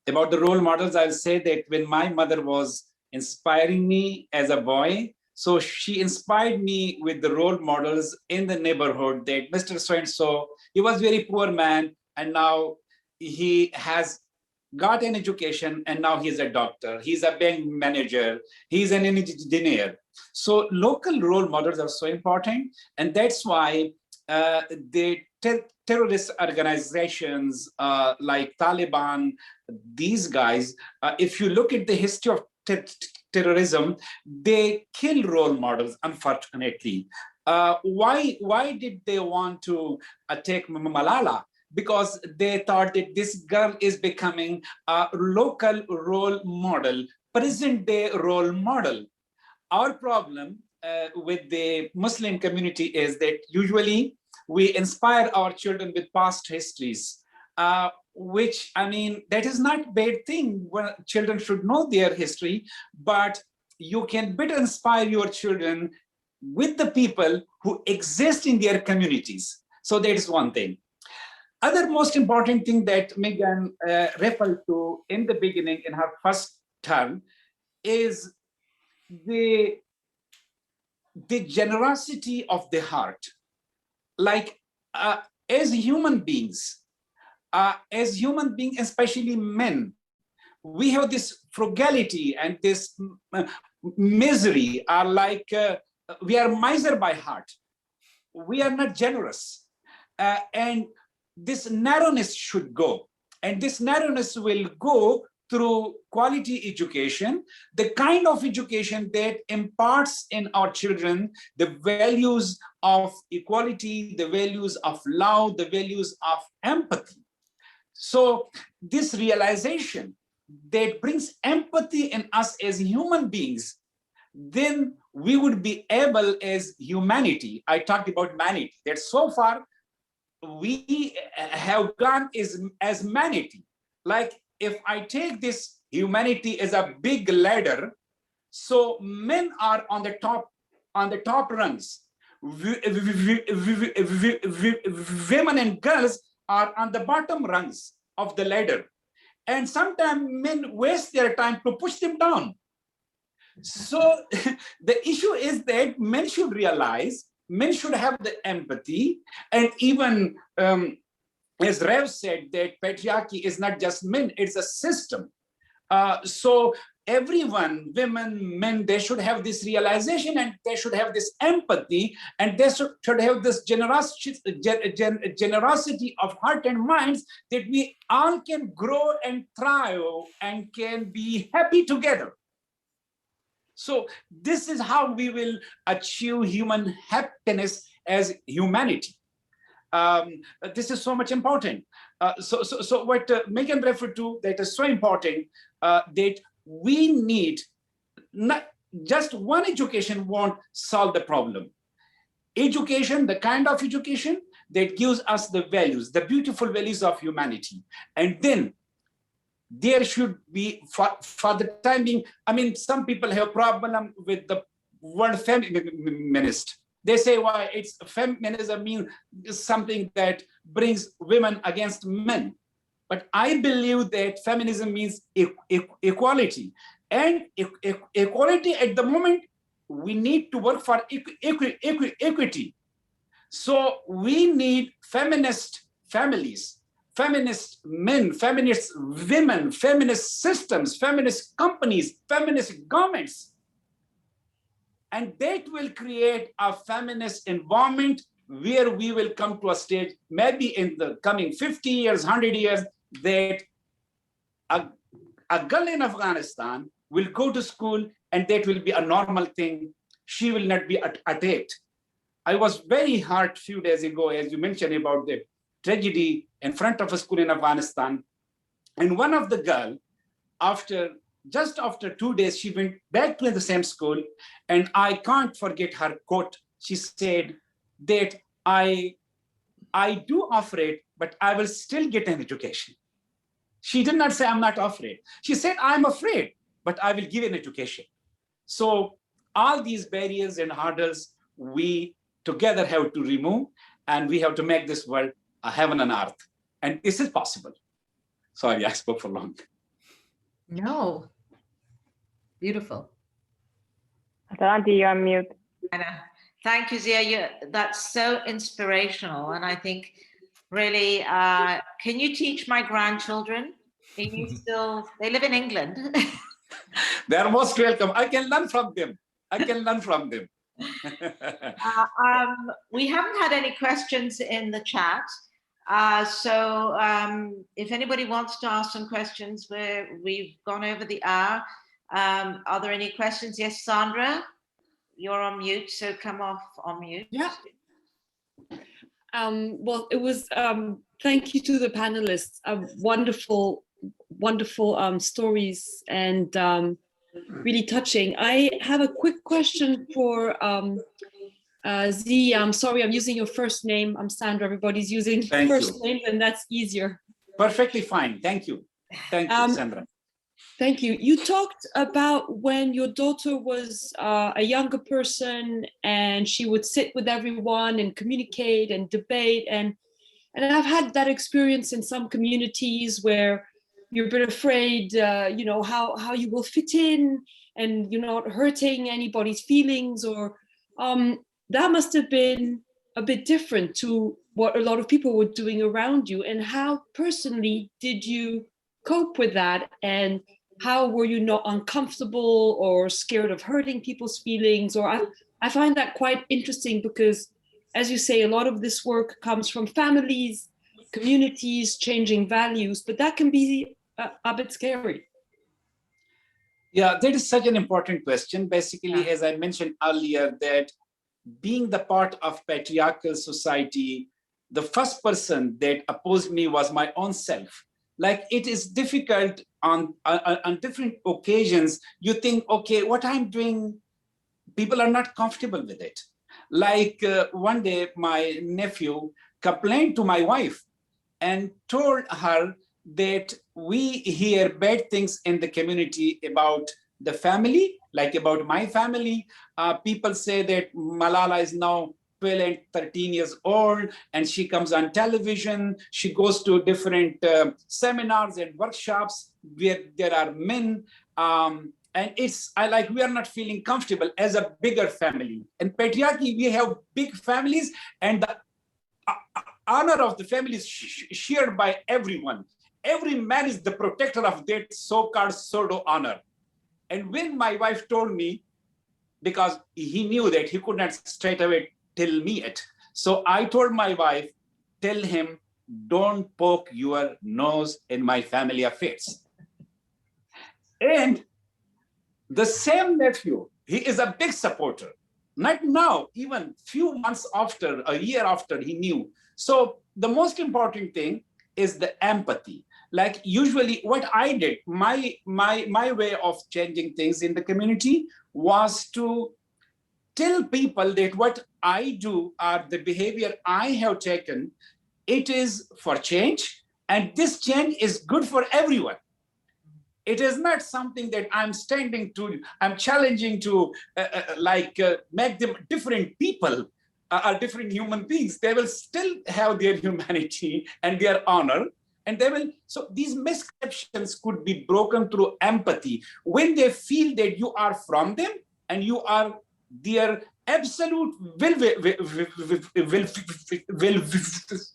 about the role models. I'll say that when my mother was inspiring me as a boy, so she inspired me with the role models in the neighborhood that Mr. So-and-so, he was a very poor man, and now he has got an education, and now he's a doctor, he's a bank manager, he's an engineer. So local role models are so important, and that's why the terrorist organizations like Taliban, these guys, if you look at the history of terrorism, they kill role models, unfortunately. Why did they want to attack Malala? Because they thought that this girl is becoming a local role model, present day role model. Our problem with the Muslim community is that usually we inspire our children with past histories, which, I mean, that is not a bad thing. When children should know their history, but you can better inspire your children with the people who exist in their communities. So that is one thing. Other most important thing that Meagan referred to in the beginning in her first term is the generosity of the heart. Like as human beings, especially men, we have this frugality and this misery, are like we are miser by heart. We are not generous, and this narrowness should go, and this narrowness will go through quality education, the kind of education that imparts in our children the values of equality, the values of love, the values of empathy. So this realization that brings empathy in us as human beings, then we would be able as humanity. I talked about humanity, that so far we have gone as humanity. Like if I take this humanity as a big ladder, so men are on the top rungs. Women and girls are on the bottom rungs of the ladder. And sometimes men waste their time to push them down. So the issue is that men should realize, men should have the empathy, and even as Rev said, that patriarchy is not just men, it's a system. So everyone, women, men, they should have this realization, and they should have this empathy, and they should have this generosity of heart and minds, that we all can grow and thrive and can be happy together. So this is how we will achieve human happiness as humanity. This is so much important. So what Meagan referred to, that is so important, that we need not just one education won't solve the problem. Education, the kind of education that gives us the values, the beautiful values of humanity. And then there should be, for the time being, I mean, some people have problem with the word feminist. They say, why it's feminism means something that brings women against men. But I believe that feminism means equality. And equality at the moment, we need to work for equity. So we need feminist families, feminist men, feminist women, feminist systems, feminist companies, feminist governments. And that will create a feminist environment where we will come to a stage, maybe in the coming 50 years, 100 years, that a girl in Afghanistan will go to school and that will be a normal thing. She will not be attacked. I was very hurt a few days ago, as you mentioned, about the tragedy in front of a school in Afghanistan. And one of the girls, just after 2 days, she went back to the same school. And I can't forget her quote. She said that I do afraid, but I will still get an education. She did not say, I'm not afraid. She said, I'm afraid, but I will give an education. So all these barriers and hurdles, we together have to remove, and we have to make this world a heaven on earth. And this is possible. Sorry, I spoke for long. No. Beautiful. Atalanti, you're on mute. Thank you, Zia. That's so inspirational. And I think really, can you teach my grandchildren? Can you still, they live in England. They're most welcome. I can learn from them. We haven't had any questions in the chat. So if anybody wants to ask some questions, we've gone over the hour. Are there any questions? Yes, Sandra, you're on mute, so come off on mute. Yeah. Well, it was, thank you to the panelists, wonderful stories and really touching. I have a quick question for Zia. I'm sorry, I'm using your first name. I'm Sandra, everybody's using first name, and that's easier. Perfectly fine, thank you. Thank you, Sandra. Thank you. You talked about when your daughter was a younger person and she would sit with everyone and communicate and debate. And I've had that experience in some communities where you're a bit afraid, you know, how you will fit in and you're not hurting anybody's feelings, or that must have been a bit different to what a lot of people were doing around you. And how personally did you cope with that? And how were you not uncomfortable or scared of hurting people's feelings? Or I find that quite interesting because, as you say, a lot of this work comes from families, communities, changing values, but that can be a bit scary. Yeah, that is such an important question. Basically, as I mentioned earlier, that being the part of patriarchal society, the first person that opposed me was my own self. Like, it is difficult on different occasions. You think, okay, what I'm doing, people are not comfortable with it. Like one day, my nephew complained to my wife and told her that we hear bad things in the community about the family, like about my family. People say that Malala is now 12 and 13 years old, and she comes on television. She goes to different seminars and workshops where there are men. And we are not feeling comfortable as a bigger family. In patriarchy, we have big families, and the honor of the family is shared by everyone. Every man is the protector of that so-called pseudo honor. And when my wife told me, because he knew that he could not straight away tell me it. So I told my wife, tell him, don't poke your nose in my family affairs. And the same nephew, he is a big supporter. Not now, even few months after, a year after, he knew. So the most important thing is the empathy. Like, usually what I did, my way of changing things in the community was to tell people that what I do or the behavior I have taken, it is for change, and this change is good for everyone. It is not something that I'm challenging to make them different people, are different human beings. They will still have their humanity and their honor. And so these misconceptions could be broken through empathy. When they feel that you are from them and you are their absolute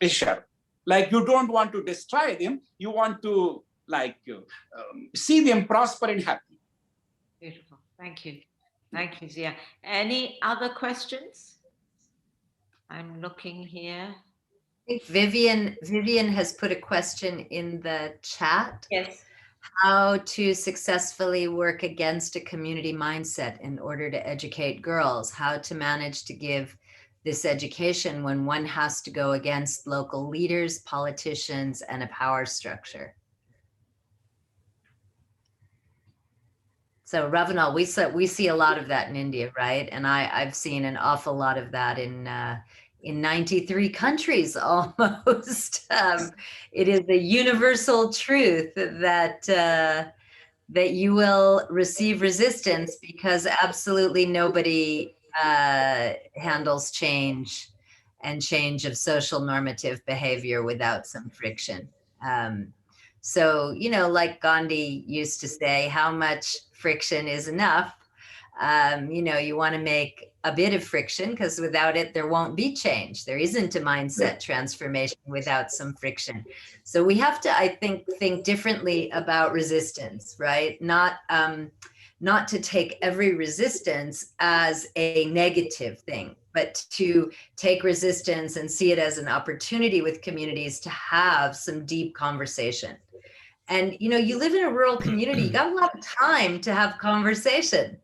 wisher, like you don't want to destroy them, you want to see them prosper and happy. Beautiful. Thank you. Thank you, Zia. Any other questions? I'm looking here. I think Vivian has put a question in the chat. Yes. How to successfully work against a community mindset in order to educate girls, how to manage to give this education when one has to go against local leaders, politicians, and a power structure. So Ravinol, we see a lot of that in India, right? And I've seen an awful lot of that in 93 countries almost. It is a universal truth that that you will receive resistance because absolutely nobody handles change and change of social normative behavior without some friction. So, you know, like Gandhi used to say, how much friction is enough? You know, you want to make a bit of friction because without it, there won't be change. There isn't a mindset transformation without some friction. So we have to, I think differently about resistance, right? Not to take every resistance as a negative thing, but to take resistance and see it as an opportunity with communities to have some deep conversation. And, you know, you live in a rural community, you got a lot of time to have conversation.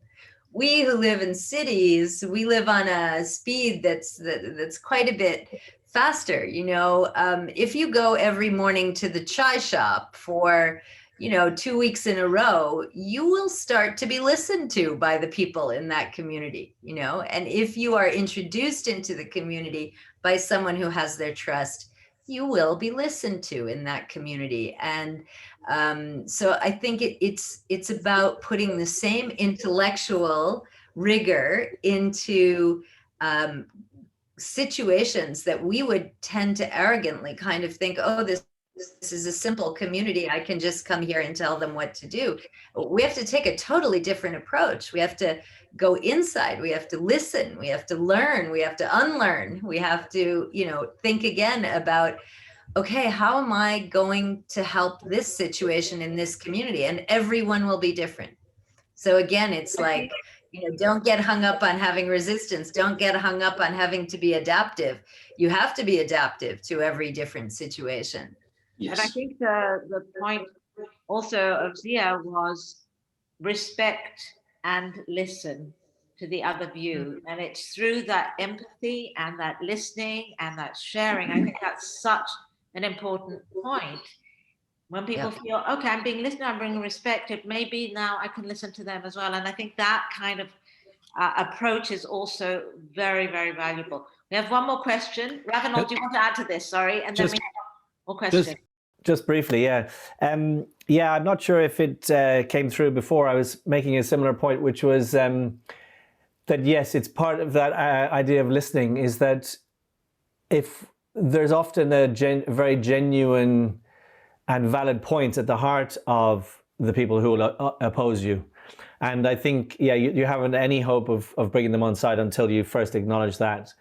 We who live in cities, we live on a speed that's quite a bit faster. You know, if you go every morning to the chai shop for, you know, 2 weeks in a row, you will start to be listened to by the people in that community, you know, and if you are introduced into the community by someone who has their trust, you will be listened to in that community. And so I think it's about putting the same intellectual rigor into situations that we would tend to arrogantly kind of think, oh, this is a simple community. I can just come here and tell them what to do. We have to take a totally different approach. We have to go inside. We have to listen. We have to learn. We have to unlearn. We have to, you know, think again about, okay, how am I going to help this situation in this community? And everyone will be different. So again, it's like, you know, don't get hung up on having resistance. Don't get hung up on having to be adaptive. You have to be adaptive to every different situation. Yes. And I think the point also of Zia was respect and listen to the other view. And it's through that empathy and that listening and that sharing. I think that's such an important point. When people feel, okay, I'm being listened to, I'm being respected, maybe now I can listen to them as well. And I think that kind of approach is also very, very valuable. We have one more question. Ravinol, do you want to add to this? Sorry. And then we have more questions. Just briefly, yeah. Yeah, I'm not sure if it came through before. I was making a similar point, which was that, yes, it's part of that idea of listening is that if there's often a very genuine and valid point at the heart of the people who will oppose you. And I think, yeah, you haven't any hope of bringing them on side until you first acknowledge that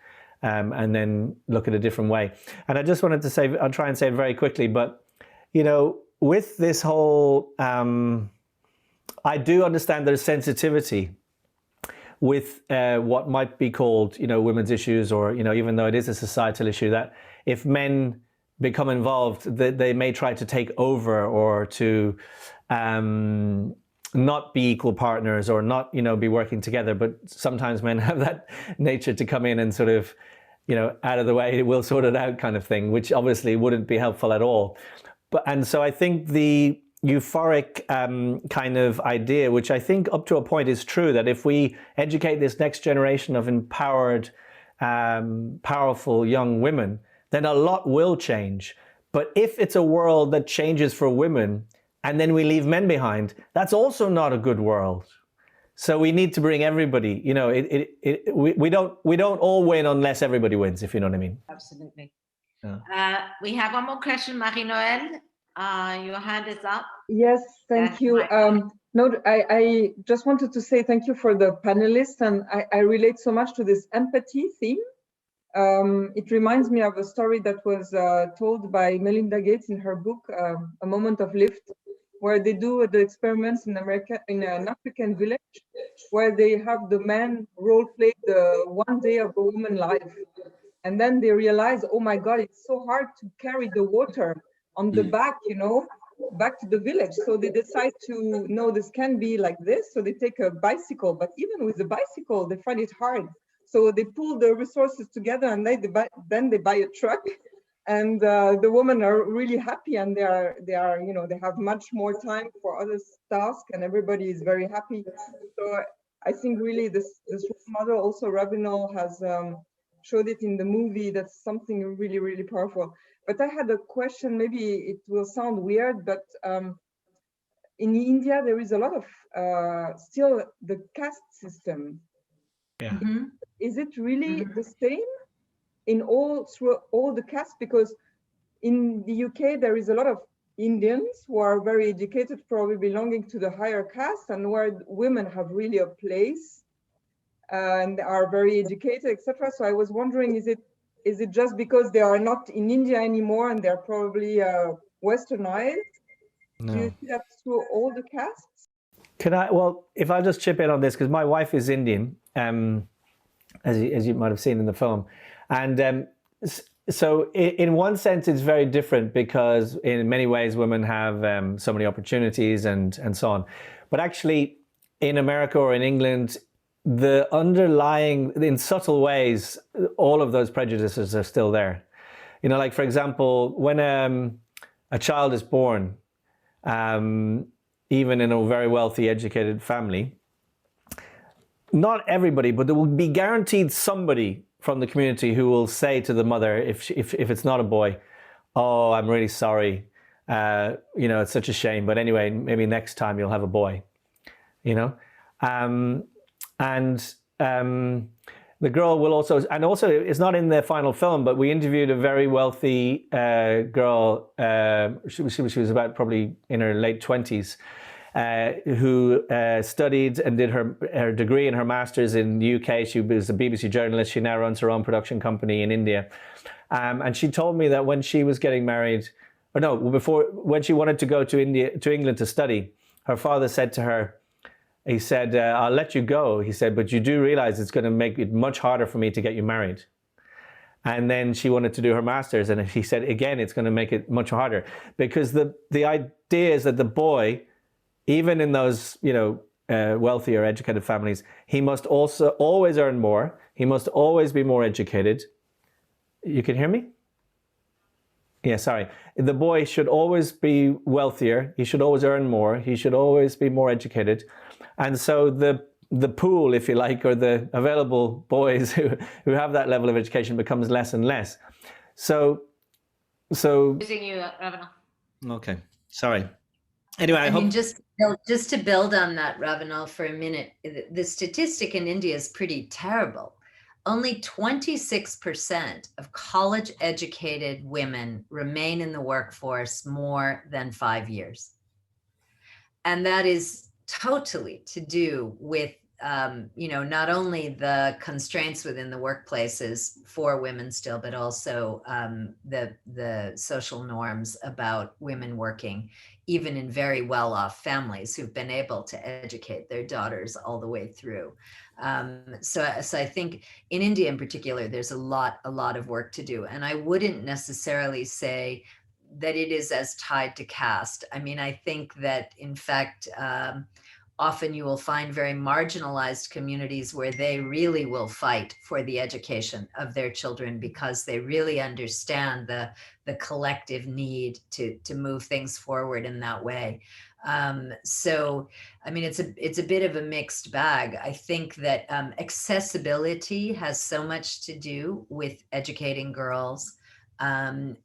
and then look at a different way. And I just wanted to say, I'll try and say it very quickly, but, you know, with this whole, I do understand there's sensitivity with what might be called, you know, women's issues, or, you know, even though it is a societal issue, that if men become involved, they may try to take over or to not be equal partners or not, you know, be working together. But sometimes men have that nature to come in and sort of, you know, out of the way, we'll sort it out kind of thing, which obviously wouldn't be helpful at all. And so I think the euphoric kind of idea, which I think up to a point is true, that if we educate this next generation of empowered, powerful young women, then a lot will change. But if it's a world that changes for women, and then we leave men behind, that's also not a good world. So we need to bring everybody. You know, we don't all win unless everybody wins, if you know what I mean. Absolutely. Yeah. We have one more question, Marie-Noël. Your hand is up. Yes, thank Yes, you. No, I just wanted to say thank you for the panelists, and I relate so much to this empathy theme. It reminds me of a story that was told by Melinda Gates in her book, A Moment of Lift, where they do the experiments in America, in an African village, where they have the man role play the one day of a woman's life. And then they realize, oh my God, it's so hard to carry the water on the back, you know, back to the village. So they decide to, no, this can be like this. So they take a bicycle, but even with the bicycle, they find it hard. So they pull the resources together, and then they buy a truck, and the women are really happy, and they are, you know, they have much more time for other tasks, and everybody is very happy. So I think really this model also Ravinol has showed it in the movie. That's something really, really powerful. But I had a question, maybe it will sound weird, but in India, there is a lot of still the caste system. Yeah. Mhm. Is it really the same in through all the castes? Because in the UK, there is a lot of Indians who are very educated, probably belonging to the higher caste, and where women have really a place and are very educated, etc. So I was wondering, is it just because they are not in India anymore and they're probably westernized? No. Do you see that through all the castes? Well, if I just chip in on this, because my wife is Indian, as you might have seen in the film. And so in one sense, it's very different because in many ways, women have so many opportunities and so on. But actually, in America or in England, the underlying, in subtle ways, all of those prejudices are still there. You know, like, for example, when a child is born, even in a very wealthy, educated family, not everybody, but there will be guaranteed somebody from the community who will say to the mother, if it's not a boy, oh, I'm really sorry. You know, it's such a shame. But anyway, maybe next time you'll have a boy, you know? The girl will also, and also it's not in the final film, but we interviewed a very wealthy girl, she was about probably in her late 20s, who studied and did her degree and her master's in the UK. She was a BBC journalist. She now runs her own production company in India. And she told me that when she was getting married, or no, when she wanted to go to England to study, her father said to her, he said, I'll let you go. He said, but you do realize it's going to make it much harder for me to get you married. And then she wanted to do her master's. And he said, again, it's going to make it much harder. Because the idea is that the boy, even in those, you know, wealthy or educated families, he must also always earn more. He must always be more educated. You can hear me? Yeah, sorry. The boy should always be wealthier. He should always earn more. He should always be more educated. And so the pool, if you like, or the available boys who have that level of education becomes less and less. So Using you, Ravinol. Okay, sorry. Anyway, I hope... mean, just to build on that, Ravinol, for a minute, the statistic in India is pretty terrible. Only 26% of college-educated women remain in the workforce more than 5 years. And that is totally to do with, you know, not only the constraints within the workplaces for women still, but also the social norms about women working, even in very well-off families who've been able to educate their daughters all the way through. So I think in India in particular, there's a lot of work to do. And I wouldn't necessarily say that it is as tied to caste. I mean, I think that in fact, often you will find very marginalized communities where they really will fight for the education of their children because they really understand the collective need to move things forward in that way. So, I mean, it's a bit of a mixed bag. I think that accessibility has so much to do with educating girls. And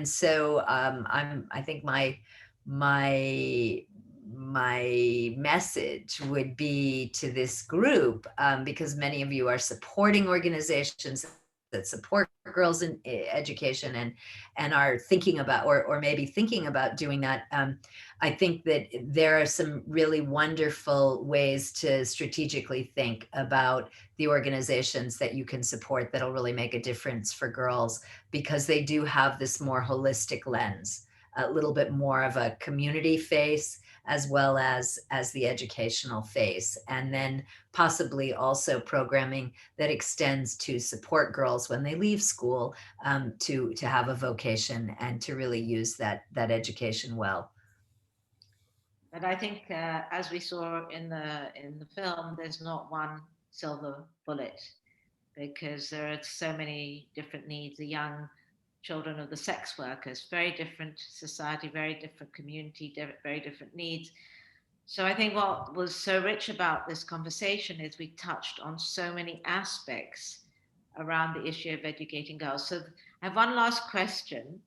so I think my message would be to this group, because many of you are supporting organizations that support girls in education and are thinking about, or maybe thinking about doing that. I think that there are some really wonderful ways to strategically think about the organizations that you can support that'll really make a difference for girls, because they do have this more holistic lens, a little bit more of a community face, as well as the educational face, and then possibly also programming that extends to support girls when they leave school, to have a vocation and to really use that education well. But I think, as we saw in the film, there's not one silver bullet, because there are so many different needs. The young children of the sex workers, very different society, very different community, very different needs. So I think what was so rich about this conversation is we touched on so many aspects around the issue of educating girls. So I have one last question,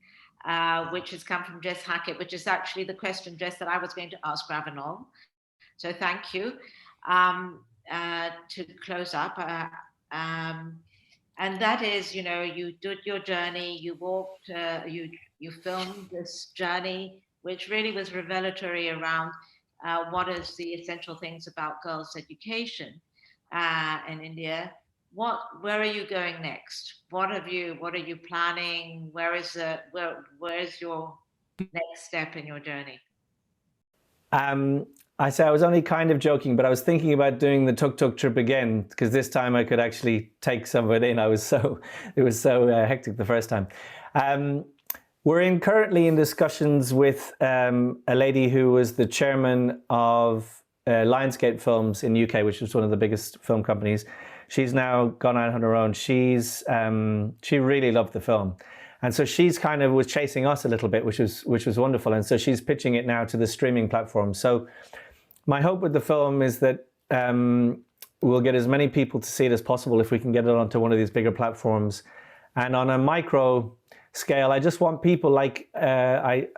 which has come from Jess Hackett, which is actually the question, Jess, that I was going to ask Ravinol. So thank you. To close up, and that is, you did your journey, you walked, you filmed this journey, which really was revelatory around what is the essential things about girls' education in India. Where are you going next? What are you planning? Where is your next step in your journey? I say I was only kind of joking, but I was thinking about doing the tuk-tuk trip again, because this time I could actually take some of it in. It was so hectic the first time. We're currently in discussions with a lady who was the chairman of Lionsgate Films in UK, which was one of the biggest film companies. She's now gone out on her own. She really loved the film. And so she's kind of was chasing us a little bit, which was wonderful. And so she's pitching it now to the streaming platform. So my hope with the film is that we'll get as many people to see it as possible if we can get it onto one of these bigger platforms. And on a micro scale, I just want people like,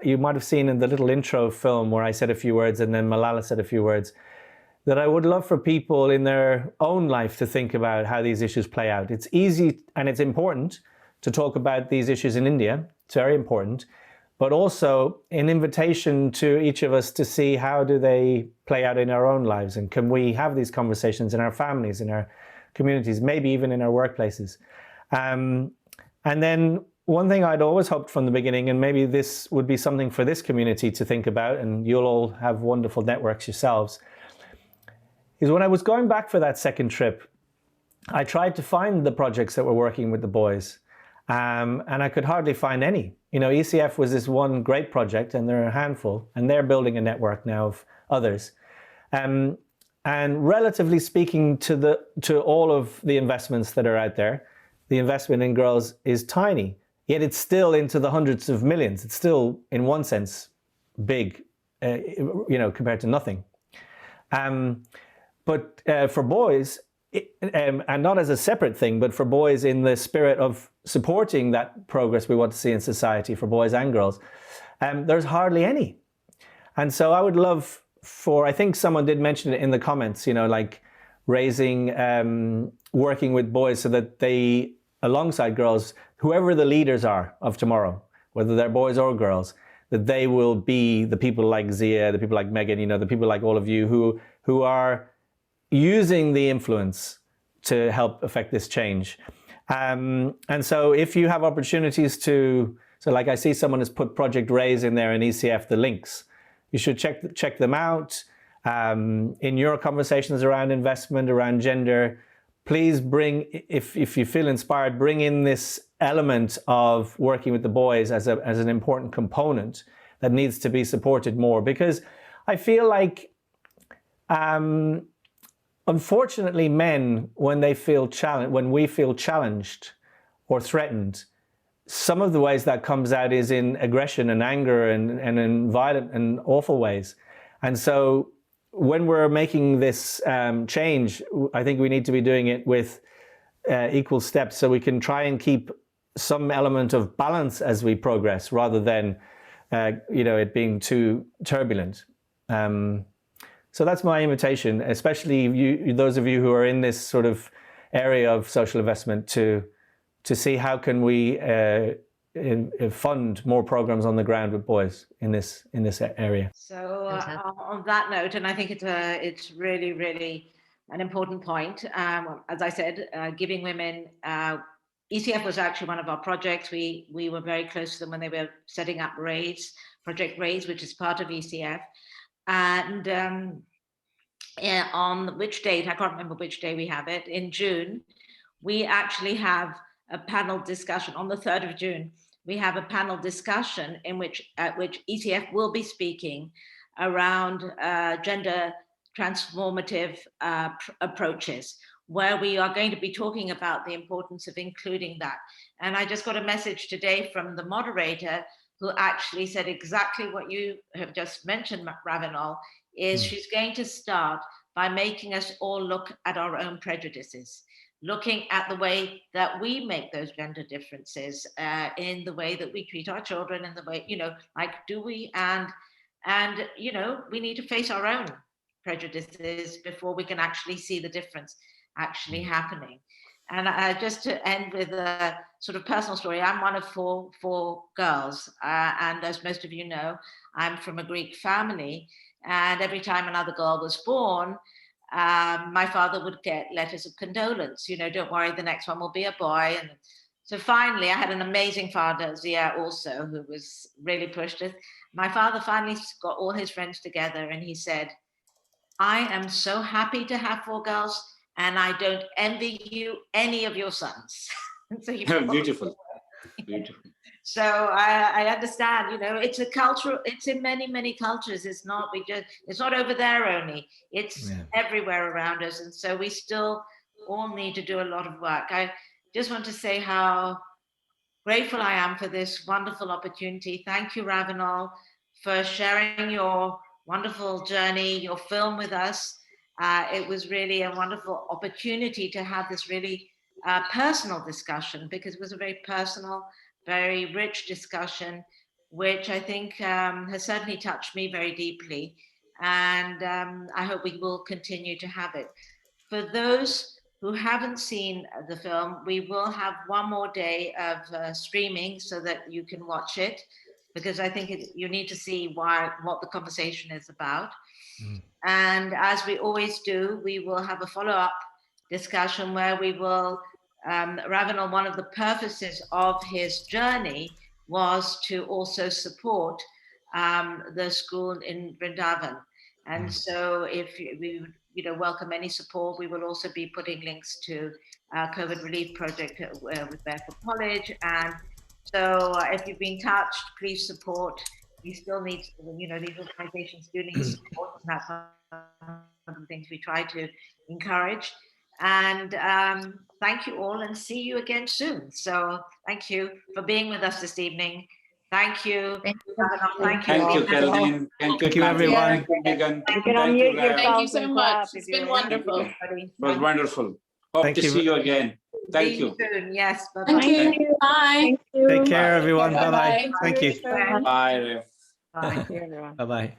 you might have seen in the little intro film where I said a few words and then Malala said a few words, that I would love for people in their own life to think about how these issues play out. It's easy and it's important to talk about these issues in India. It's very important, but also an invitation to each of us to see how do they play out in our own lives, and can we have these conversations in our families, in our communities, maybe even in our workplaces. And then one thing I'd always hoped from the beginning, and maybe this would be something for this community to think about, and you'll all have wonderful networks yourselves, is when I was going back for that second trip, I tried to find the projects that were working with the boys. And I could hardly find any. ECF was this one great project, and there are a handful, and they're building a network now of others. And relatively speaking to all of the investments that are out there, the investment in girls is tiny, yet it's still into the hundreds of millions. It's still, in one sense, big, compared to nothing. But for boys, and not as a separate thing, but for boys in the spirit of supporting that progress we want to see in society for boys and girls, there's hardly any. And so I would love I think someone did mention it in the comments, like raising, working with boys so that they, alongside girls, whoever the leaders are of tomorrow, whether they're boys or girls, that they will be the people like Zia, the people like Meagan, the people like all of you who are using the influence to help affect this change. And so if you have opportunities so like I see someone has put Project Raise in there in ECF, the links, you should check them out. In your conversations around investment, around gender, please bring, if you feel inspired, bring in this element of working with the boys as an important component that needs to be supported more, because I feel like unfortunately, men, when we feel challenged or threatened, some of the ways that comes out is in aggression and anger and in violent and awful ways. And so when we're making this change, I think we need to be doing it with equal steps, so we can try and keep some element of balance as we progress, rather than it being too turbulent. So that's my invitation, especially those of you who are in this sort of area of social investment, to see how can we fund more programs on the ground with boys in this area. So on that note, and I think it's really, really an important point. As I said, Giving Women, ECF was actually one of our projects. We were very close to them when they were setting up Project Raise, which is part of ECF. And on which date, I can't remember which day we have it, in June, we actually have a panel discussion on the 3rd of June. We have a panel discussion at which ECF will be speaking around gender transformative approaches, where we are going to be talking about the importance of including that. And I just got a message today from the moderator who actually said exactly what you have just mentioned, Ravinol, is she's going to start by making us all look at our own prejudices, looking at the way that we make those gender differences in the way that we treat our children, in the way, like, do we, and we need to face our own prejudices before we can actually see the difference actually happening. And just to end with a sort of personal story, I'm one of four girls. And as most of you know, I'm from a Greek family. And every time another girl was born, my father would get letters of condolence. Don't worry, the next one will be a boy. And so finally, I had an amazing father, Zia, also, who was really pushed us. My father finally got all his friends together and he said, I am so happy to have 4 girls, and I don't envy you any of your sons. So beautiful. So I understand, it's a cultural, it's in many, many cultures. It's not over there only, it's everywhere around us. And so we still all need to do a lot of work. I just want to say how grateful I am for this wonderful opportunity. Thank you, Ravinol, for sharing your wonderful journey, your film with us. It was really a wonderful opportunity to have this really personal discussion, because it was a very personal, very rich discussion, which I think has certainly touched me very deeply. And I hope we will continue to have it. For those who haven't seen the film, we will have one more day of streaming so that you can watch it, because I think you need to see what the conversation is about. And as we always do, we will have a follow-up discussion where we will, Ravinol, one of the purposes of his journey was to also support the school in Vrindavan. And so if we welcome any support, we will also be putting links to COVID relief project with Barefoot College. And so if you've been touched, please support. We still need, these organizations do need support, and that's one of the things we try to encourage. And thank you all, and see you again soon. So thank you for being with us this evening. Thank you. Thank you, Caroline. Thank you, everyone. Thank you, Meagan. You can unmute yourself. Thank you so much. It's been wonderful. It was wonderful. Hope to see you again. Thank you. Soon. Yes. Bye-bye. Thank you. Bye. Take care, everyone. Bye-bye. Thank you. Bye. Thank you, everyone. Bye-bye.